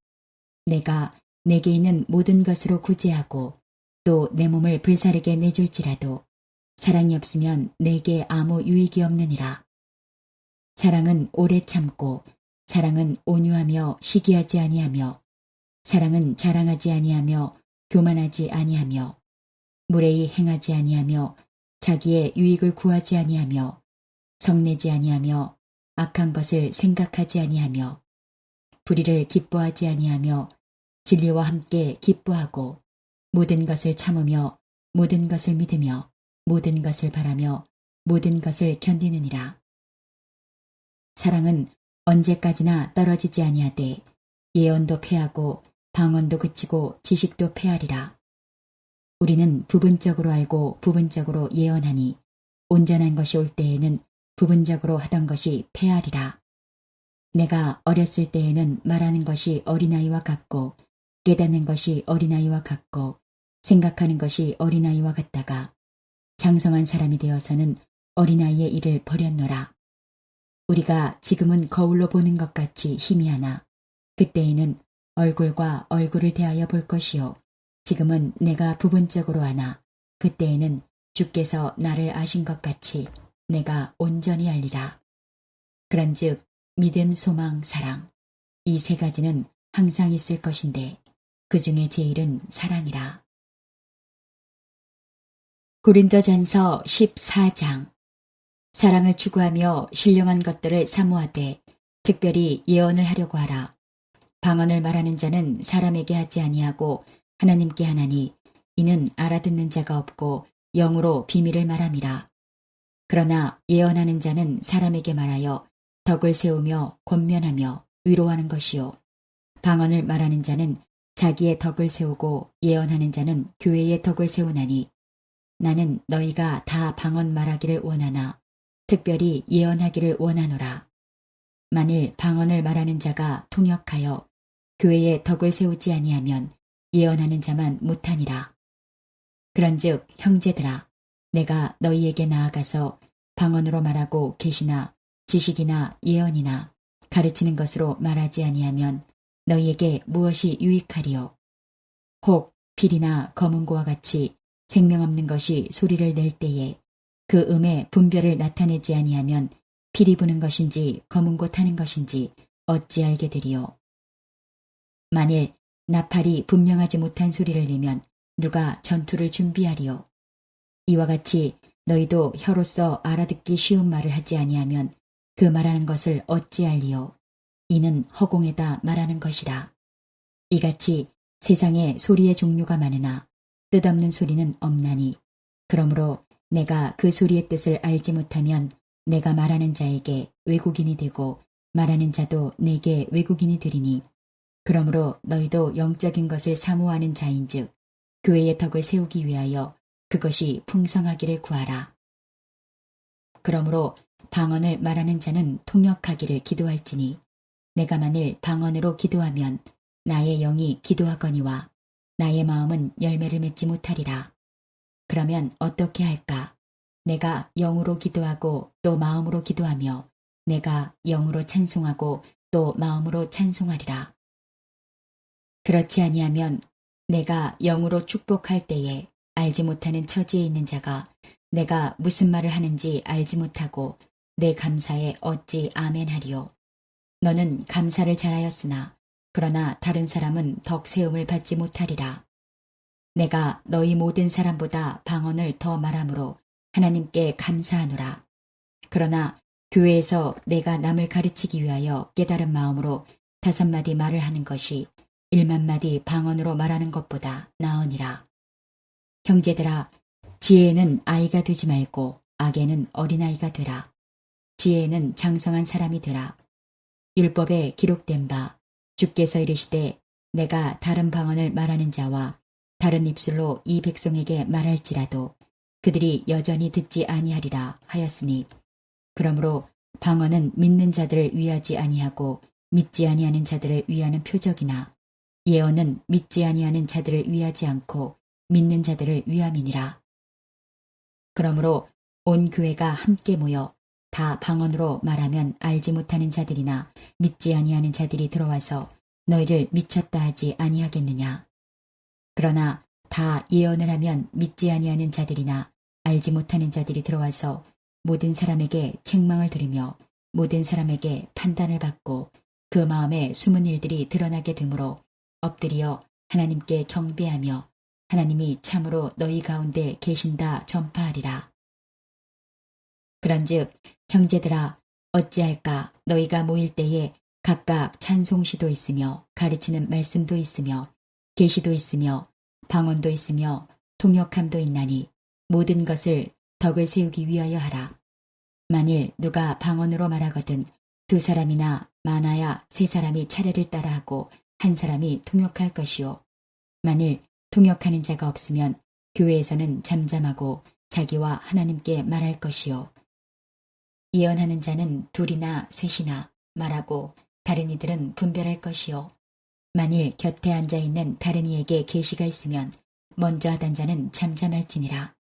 내가 내게 있는 모든 것으로 구제하고 또 내 몸을 불사르게 내줄지라도 사랑이 없으면 내게 아무 유익이 없느니라. 사랑은 오래 참고 사랑은 온유하며 시기하지 아니하며 사랑은 자랑하지 아니하며 교만하지 아니하며 무례히 행하지 아니하며 자기의 유익을 구하지 아니하며 성내지 아니하며 악한 것을 생각하지 아니하며 불의를 기뻐하지 아니하며 진리와 함께 기뻐하고 모든 것을 참으며 모든 것을 믿으며 모든 것을 바라며 모든 것을 견디느니라. 사랑은 언제까지나 떨어지지 아니하되 예언도 패하고 방언도 그치고 지식도 패하리라. 우리는 부분적으로 알고 부분적으로 예언하니 온전한 것이 올 때에는 부분적으로 하던 것이 패하리라. 내가 어렸을 때에는 말하는 것이 어린아이와 같고 깨닫는 것이 어린아이와 같고 생각하는 것이 어린아이와 같다가 장성한 사람이 되어서는 어린아이의 일을 버렸노라. 우리가 지금은 거울로 보는 것 같이 희미하나 그때에는 얼굴과 얼굴을 대하여 볼 것이요 지금은 내가 부분적으로 아나 그때에는 주께서 나를 아신 것 같이 내가 온전히 알리라. 그런즉 믿음, 소망, 사랑 이 세 가지는 항상 있을 것인데 그 중에 제일은 사랑이라. 고린도전서 14장. 사랑을 추구하며 신령한 것들을 사모하되 특별히 예언을 하려고 하라. 방언을 말하는 자는 사람에게 하지 아니하고 하나님께 하나니 이는 알아듣는 자가 없고 영으로 비밀을 말함이라. 그러나 예언하는 자는 사람에게 말하여 덕을 세우며 권면하며 위로하는 것이요 방언을 말하는 자는 자기의 덕을 세우고 예언하는 자는 교회의 덕을 세우나니 나는 너희가 다 방언 말하기를 원하나 특별히 예언하기를 원하노라. 만일 방언을 말하는 자가 통역하여 교회의 덕을 세우지 아니하면 예언하는 자만 못하니라. 그런즉 형제들아 내가 너희에게 나아가서 방언으로 말하고 계시나 지식이나 예언이나 가르치는 것으로 말하지 아니하면 너희에게 무엇이 유익하리요. 혹 필이나 검은고와 같이 생명 없는 것이 소리를 낼 때에 그 음의 분별을 나타내지 아니하면 필이 부는 것인지 검은고 타는 것인지 어찌 알게 되리요. 만일 나팔이 분명하지 못한 소리를 내면 누가 전투를 준비하리요. 이와 같이 너희도 혀로서 알아듣기 쉬운 말을 하지 아니하면 그 말하는 것을 어찌할리요. 이는 허공에다 말하는 것이라. 이같이 세상에 소리의 종류가 많으나 뜻없는 소리는 없나니 그러므로 내가 그 소리의 뜻을 알지 못하면 내가 말하는 자에게 외국인이 되고 말하는 자도 내게 외국인이 되리니 그러므로 너희도 영적인 것을 사모하는 자인즉 교회의 덕을 세우기 위하여 그것이 풍성하기를 구하라. 그러므로 방언을 말하는 자는 통역하기를 기도할지니 내가 만일 방언으로 기도하면 나의 영이 기도하거니와 나의 마음은 열매를 맺지 못하리라. 그러면 어떻게 할까? 내가 영으로 기도하고 또 마음으로 기도하며 내가 영으로 찬송하고 또 마음으로 찬송하리라. 그렇지 아니하면 내가 영으로 축복할 때에 알지 못하는 처지에 있는 자가 내가 무슨 말을 하는지 알지 못하고 내 감사에 어찌 아멘하리요. 너는 감사를 잘하였으나 그러나 다른 사람은 덕 세움을 받지 못하리라. 내가 너희 모든 사람보다 방언을 더 말하므로 하나님께 감사하노라. 그러나 교회에서 내가 남을 가르치기 위하여 깨달은 마음으로 5마디 말을 하는 것이 1만마디 방언으로 말하는 것보다 나으니라. 형제들아, 지혜에는 아이가 되지 말고 악에는 어린아이가 되라. 지혜에는 장성한 사람이 되라. 율법에 기록된 바 주께서 이르시되 내가 다른 방언을 말하는 자와 다른 입술로 이 백성에게 말할지라도 그들이 여전히 듣지 아니하리라 하였으니 그러므로 방언은 믿는 자들을 위하지 아니하고 믿지 아니하는 자들을 위하는 표적이나 예언은 믿지 아니하는 자들을 위하지 않고 믿는 자들을 위함이니라. 그러므로 온 교회가 함께 모여 다 방언으로 말하면 알지 못하는 자들이나 믿지 아니하는 자들이 들어와서 너희를 미쳤다 하지 아니하겠느냐. 그러나 다 예언을 하면 믿지 아니하는 자들이나 알지 못하는 자들이 들어와서 모든 사람에게 책망을 들으며 모든 사람에게 판단을 받고 그 마음에 숨은 일들이 드러나게 되므로 엎드려 하나님께 경배하며 하나님이 참으로 너희 가운데 계신다 전파하리라. 그런즉 형제들아 어찌할까. 너희가 모일 때에 각각 찬송시도 있으며 가르치는 말씀도 있으며 계시도 있으며 방언도 있으며 통역함도 있나니 모든 것을 덕을 세우기 위하여 하라. 만일 누가 방언으로 말하거든 2사람이나 많아야 3사람이 차례를 따라하고 1사람이 통역할 것이요. 만일 통역하는 자가 없으면 교회에서는 잠잠하고 자기와 하나님께 말할 것이요. 예언하는 자는 2이나 3이나 말하고 다른 이들은 분별할 것이요. 만일 곁에 앉아있는 다른 이에게 계시가 있으면 먼저 하던 자는 잠잠할지니라.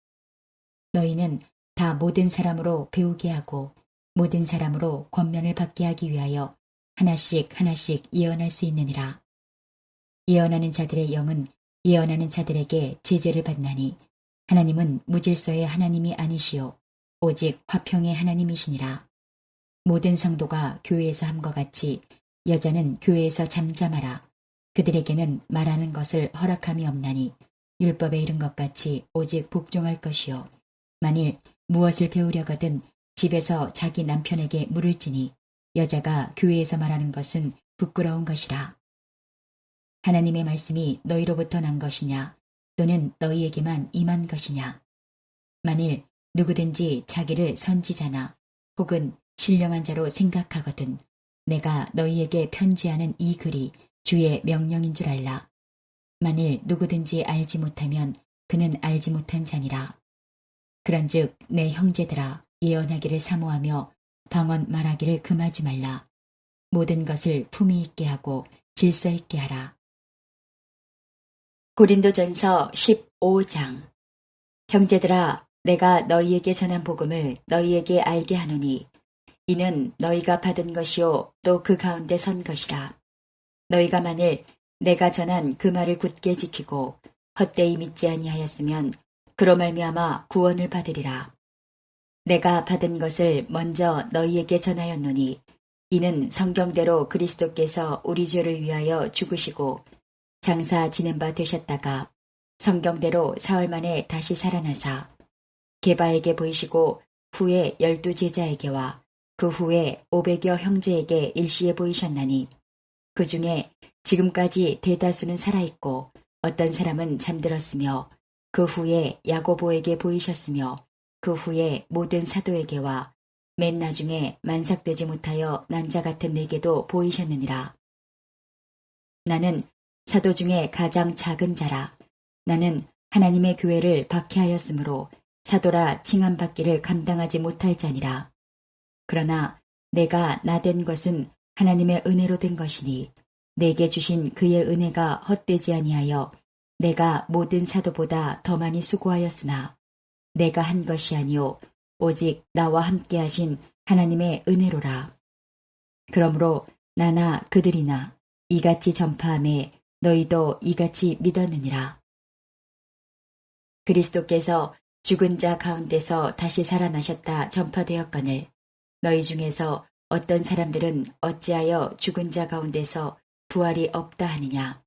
너희는 다 모든 사람으로 배우게 하고 모든 사람으로 권면을 받게 하기 위하여 하나씩 하나씩 예언할 수 있느니라. 예언하는 자들의 영은 예언하는 자들에게 제재를 받나니 하나님은 무질서의 하나님이 아니시오 오직 화평의 하나님이시니라. 모든 성도가 교회에서 함과 같이 여자는 교회에서 잠잠하라. 그들에게는 말하는 것을 허락함이 없나니 율법에 이른 것 같이 오직 복종할 것이요. 만일 무엇을 배우려거든 집에서 자기 남편에게 물을지니 여자가 교회에서 말하는 것은 부끄러운 것이라. 하나님의 말씀이 너희로부터 난 것이냐 또는 너희에게만 임한 것이냐. 만일 누구든지 자기를 선지자나 혹은 신령한 자로 생각하거든 내가 너희에게 편지하는 이 글이 주의 명령인 줄 알라. 만일 누구든지 알지 못하면 그는 알지 못한 자니라. 그런즉 내 형제들아 예언하기를 사모하며 방언 말하기를 금하지 말라. 모든 것을 품위 있게 하고 질서 있게 하라. 고린도전서 15장. 형제들아 내가 너희에게 전한 복음을 너희에게 알게 하노니 이는 너희가 받은 것이요 또 그 가운데 선 것이라. 너희가 만일 내가 전한 그 말을 굳게 지키고 헛되이 믿지 아니하였으면 그로 말미암아 구원을 받으리라. 내가 받은 것을 먼저 너희에게 전하였노니 이는 성경대로 그리스도께서 우리 죄를 위하여 죽으시고 장사 지낸 바 되셨다가 성경대로 사흘 만에 다시 살아나사 게바에게 보이시고 후에 12 제자에게와 그 후에 500여 형제에게 일시에 보이셨나니 그 중에 지금까지 대다수는 살아있고 어떤 사람은 잠들었으며 그 후에 야고보에게 보이셨으며 그 후에 모든 사도에게와 맨 나중에 만삭되지 못하여 난 자 같은 내게도 보이셨느니라. 나는 사도 중에 가장 작은 자라. 나는 하나님의 교회를 박해하였으므로 사도라 칭함받기를 감당하지 못할 자니라. 그러나 내가 나된 것은 하나님의 은혜로 된 것이니 내게 주신 그의 은혜가 헛되지 아니하여 내가 모든 사도보다 더 많이 수고하였으나 내가 한 것이 아니요 오직 나와 함께 하신 하나님의 은혜로라. 그러므로 나나 그들이나 이같이 전파함에 너희도 이같이 믿었느니라. 그리스도께서 죽은 자 가운데서 다시 살아나셨다 전파되었거늘 너희 중에서 어떤 사람들은 어찌하여 죽은 자 가운데서 부활이 없다 하느냐.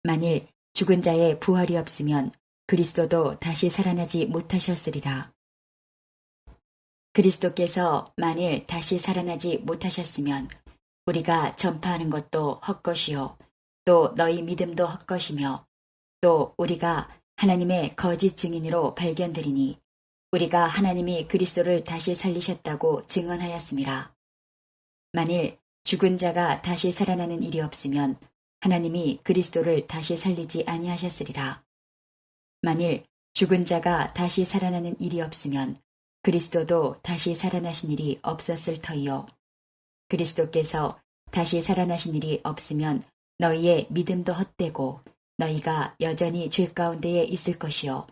만일 죽은 자의 부활이 없으면 그리스도도 다시 살아나지 못하셨으리라. 그리스도께서 만일 다시 살아나지 못하셨으면 우리가 전파하는 것도 헛것이요 또 너희 믿음도 헛것이며 또 우리가 하나님의 거짓 증인으로 발견되리니 우리가 하나님이 그리스도를 다시 살리셨다고 증언하였음이라. 만일 죽은 자가 다시 살아나는 일이 없으면 하나님이 그리스도를 다시 살리지 아니하셨으리라. 만일 죽은 자가 다시 살아나는 일이 없으면 그리스도도 다시 살아나신 일이 없었을 터이요. 그리스도께서 다시 살아나신 일이 없으면 너희의 믿음도 헛되고 너희가 여전히 죄 가운데에 있을 것이요.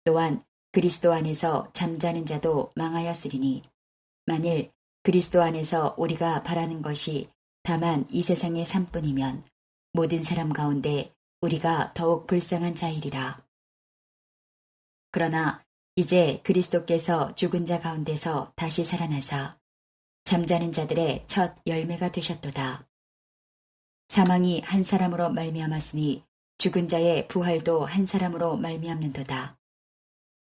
또한 그리스도 안에서 잠자는 자도 망하였으리니 만일 그리스도 안에서 우리가 바라는 것이 다만 이 세상의 삶뿐이면 모든 사람 가운데 우리가 더욱 불쌍한 자이리라. 그러나 이제 그리스도께서 죽은 자 가운데서 다시 살아나사 잠자는 자들의 첫 열매가 되셨도다. 사망이 한 사람으로 말미암았으니 죽은 자의 부활도 한 사람으로 말미암는도다.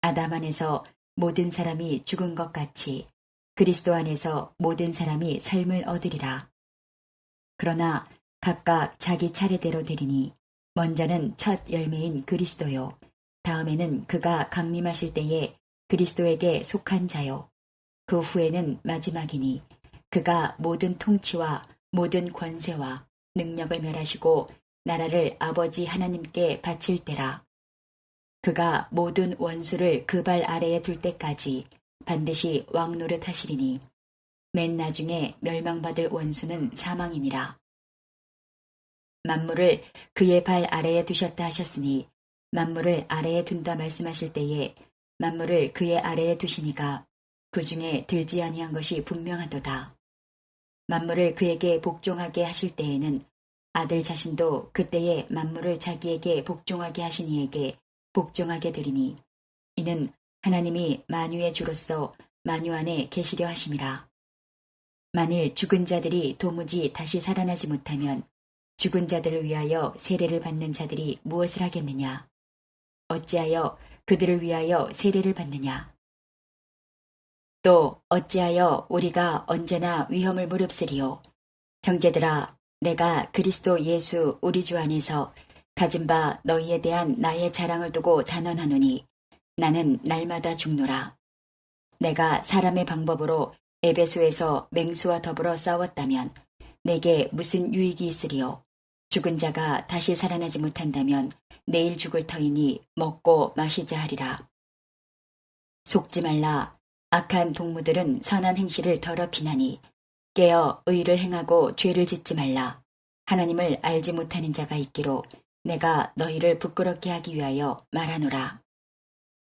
아담 안에서 모든 사람이 죽은 것 같이 그리스도 안에서 모든 사람이 삶을 얻으리라. 그러나 각각 자기 차례대로 되리니 먼저는 첫 열매인 그리스도요. 다음에는 그가 강림하실 때에 그리스도에게 속한 자요. 그 후에는 마지막이니 그가 모든 통치와 모든 권세와 능력을 멸하시고 나라를 아버지 하나님께 바칠 때라. 그가 모든 원수를 그 발 아래에 둘 때까지 반드시 왕노릇 하시리니 맨 나중에 멸망받을 원수는 사망이니라. 만물을 그의 발 아래에 두셨다 하셨으니 만물을 아래에 둔다 말씀하실 때에 만물을 그의 아래에 두시니가 그 중에 들지 아니한 것이 분명하도다. 만물을 그에게 복종하게 하실 때에는 아들 자신도 그때에 만물을 자기에게 복종하게 하신 이에게 복종하게 되리니 이는 하나님이 만유의 주로서 만유 안에 계시려 하심이라. 만일 죽은 자들이 도무지 다시 살아나지 못하면 죽은 자들을 위하여 세례를 받는 자들이 무엇을 하겠느냐? 어찌하여 그들을 위하여 세례를 받느냐? 또 어찌하여 우리가 언제나 위험을 무릅쓰리요? 형제들아, 내가 그리스도 예수 우리 주 안에서 가진 바 너희에 대한 나의 자랑을 두고 단언하노니 나는 날마다 죽노라. 내가 사람의 방법으로 에베소에서 맹수와 더불어 싸웠다면 내게 무슨 유익이 있으리요? 죽은 자가 다시 살아나지 못한다면 내일 죽을 터이니 먹고 마시자 하리라. 속지 말라. 악한 동무들은 선한 행실을 더럽히나니 깨어 의를 행하고 죄를 짓지 말라. 하나님을 알지 못하는 자가 있기로 내가 너희를 부끄럽게 하기 위하여 말하노라.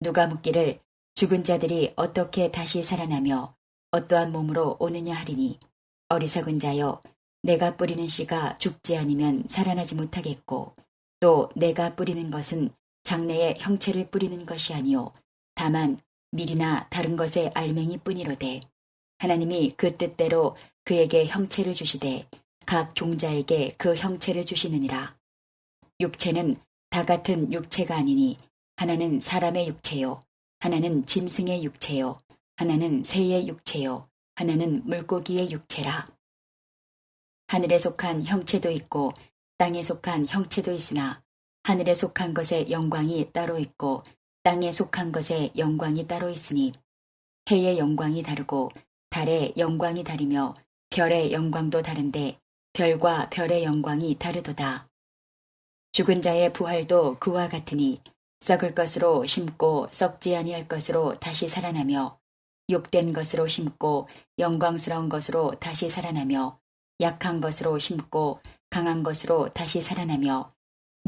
누가 묻기를 죽은 자들이 어떻게 다시 살아나며 어떠한 몸으로 오느냐 하리니 어리석은 자여 내가 뿌리는 씨가 죽지 않으면 살아나지 못하겠고 또 내가 뿌리는 것은 장래에 형체를 뿌리는 것이 아니요 다만 밀이나 다른 것의 알맹이 뿐이로되 하나님이 그 뜻대로 그에게 형체를 주시되 각 종자에게 그 형체를 주시느니라. 육체는 다 같은 육체가 아니니 하나는 사람의 육체요 하나는 짐승의 육체요, 하나는 새의 육체요, 하나는 물고기의 육체라. 하늘에 속한 형체도 있고 땅에 속한 형체도 있으나 하늘에 속한 것의 영광이 따로 있고 땅에 속한 것의 영광이 따로 있으니 해의 영광이 다르고 달의 영광이 다르며 별의 영광도 다른데 별과 별의 영광이 다르도다. 죽은 자의 부활도 그와 같으니 썩을 것으로 심고 썩지 아니할 것으로 다시 살아나며 욕된 것으로 심고 영광스러운 것으로 다시 살아나며 약한 것으로 심고 강한 것으로 다시 살아나며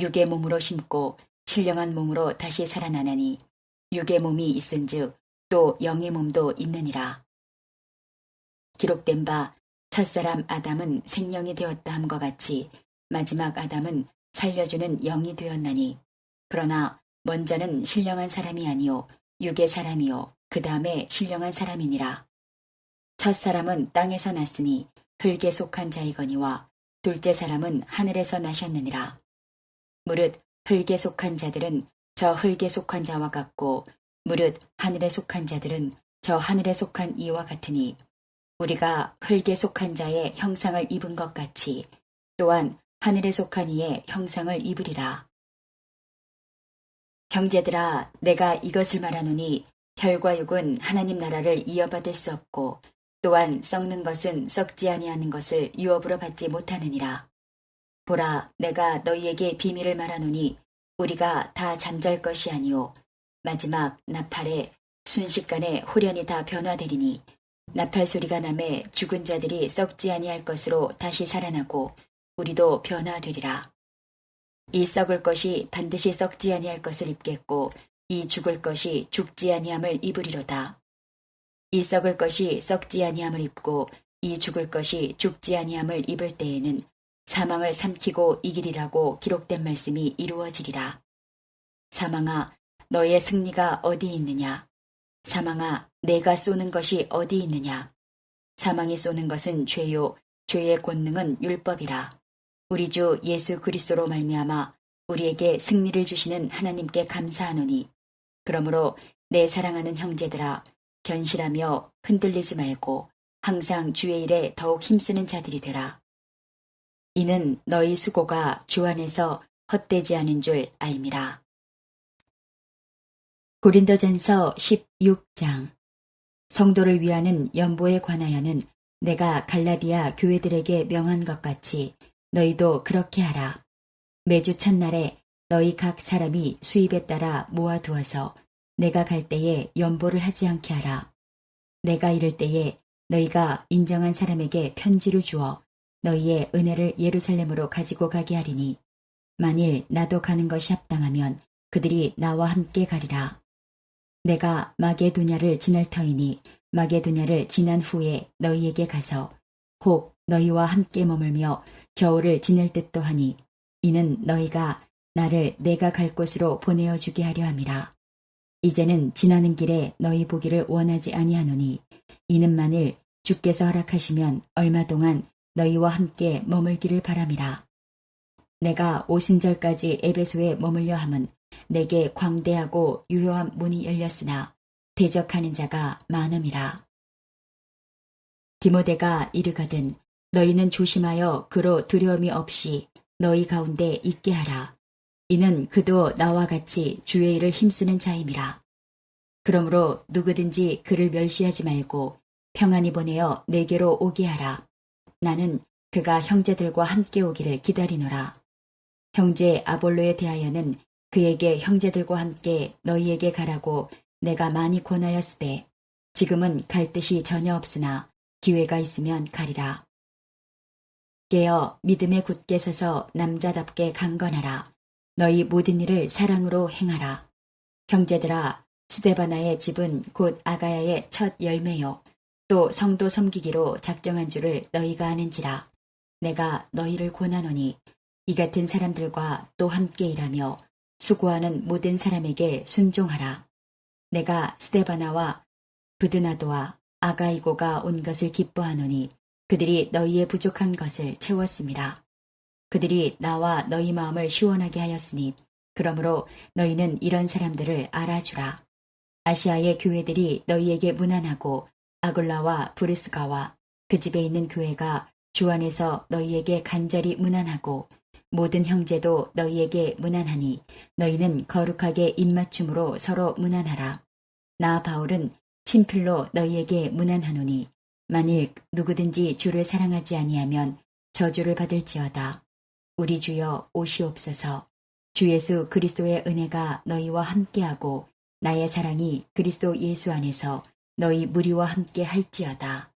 육의 몸으로 심고 신령한 몸으로 다시 살아나나니 육의 몸이 있은즉 또 영의 몸도 있느니라. 기록된 바 첫사람 아담은 생명이 되었다 함과 같이 마지막 아담은 살려주는 영이 되었나니 그러나 먼저는 신령한 사람이 아니요 육의 사람이요 그 다음에 신령한 사람이니라. 첫사람은 땅에서 났으니 흙에 속한 자이거니와 둘째 사람은 하늘에서 나셨느니라. 무릇 흙에 속한 자들은 저 흙에 속한 자와 같고 무릇 하늘에 속한 자들은 저 하늘에 속한 이와 같으니 우리가 흙에 속한 자의 형상을 입은 것 같이 또한 하늘에 속한 이의 형상을 입으리라. 형제들아, 내가 이것을 말하노니 혈과 육은 하나님 나라를 이어받을 수 없고 또한 썩는 것은 썩지 아니하는 것을 유업으로 받지 못하느니라. 보라, 내가 너희에게 비밀을 말하노니 우리가 다 잠잘 것이 아니오 마지막 나팔에 순식간에 홀연히 다 변화되리니 나팔 소리가 나매 죽은 자들이 썩지 아니할 것으로 다시 살아나고 우리도 변화되리라. 이 썩을 것이 반드시 썩지 아니할 것을 입겠고 이 죽을 것이 죽지 아니함을 입으리로다. 이 썩을 것이 썩지 아니함을 입고 이 죽을 것이 죽지 아니함을 입을 때에는 사망을 삼키고 이기리라고 기록된 말씀이 이루어지리라. 사망아, 너의 승리가 어디 있느냐? 사망아, 내가 쏘는 것이 어디 있느냐? 사망이 쏘는 것은 죄요, 죄의 권능은 율법이라. 우리 주 예수 그리스도로 말미암아 우리에게 승리를 주시는 하나님께 감사하노니 그러므로 내 사랑하는 형제들아 견실하며 흔들리지 말고 항상 주의 일에 더욱 힘쓰는 자들이 되라. 이는 너희 수고가 주 안에서 헛되지 않은 줄 알미라. 고린도전서 16장. 성도를 위하는 연보에 관하여는 내가 갈라디아 교회들에게 명한 것 같이 너희도 그렇게 하라. 매주 첫날에 너희 각 사람이 수입에 따라 모아두어서 내가 갈 때에 연보를 하지 않게 하라. 내가 이를 때에 너희가 인정한 사람에게 편지를 주어 너희의 은혜를 예루살렘으로 가지고 가게 하리니 만일 나도 가는 것이 합당하면 그들이 나와 함께 가리라. 내가 마게도냐를 지날 터이니 마게도냐를 지난 후에 너희에게 가서 혹 너희와 함께 머물며 겨울을 지낼 듯도 하니 이는 너희가 나를 내가 갈 곳으로 보내어 주게 하려 함이라. 이제는 지나는 길에 너희 보기를 원하지 아니하노니 이는 만일 주께서 허락하시면 얼마 동안 너희와 함께 머물기를 바람이라. 내가 오순절까지 에베소에 머물려 함은 내게 광대하고 유효한 문이 열렸으나 대적하는 자가 많음이라. 디모데가 이르거든 너희는 조심하여 그로 두려움이 없이 너희 가운데 있게 하라. 이는 그도 나와 같이 주의 일을 힘쓰는 자임이라. 그러므로 누구든지 그를 멸시하지 말고 평안히 보내어 내게로 오게 하라. 나는 그가 형제들과 함께 오기를 기다리노라. 형제 아볼로에 대하여는 그에게 형제들과 함께 너희에게 가라고 내가 많이 권하였으되 지금은 갈 뜻이 전혀 없으나 기회가 있으면 가리라. 깨어 믿음에 굳게 서서 남자답게 강건하라. 너희 모든 일을 사랑으로 행하라. 형제들아, 스데바나의 집은 곧 아가야의 첫 열매요. 또 성도 섬기기로 작정한 줄을 너희가 아는지라. 내가 너희를 권하노니 이 같은 사람들과 또 함께 일하며 수고하는 모든 사람에게 순종하라. 내가 스데바나와 브드나도와 아가이고가 온 것을 기뻐하노니 그들이 너희의 부족한 것을 채웠음이라. 그들이 나와 너희 마음을 시원하게 하였으니 그러므로 너희는 이런 사람들을 알아주라. 아시아의 교회들이 너희에게 문안하고 아굴라와 브리스가와 그 집에 있는 교회가 주 안에서 너희에게 간절히 문안하고 모든 형제도 너희에게 문안하니 너희는 거룩하게 입맞춤으로 서로 문안하라. 나 바울은 친필로 너희에게 문안하노니 만일 누구든지 주를 사랑하지 아니하면 저주를 받을지어다. 우리 주여 오시옵소서. 주 예수 그리스도의 은혜가 너희와 함께하고 나의 사랑이 그리스도 예수 안에서 너희 무리와 함께 할지어다.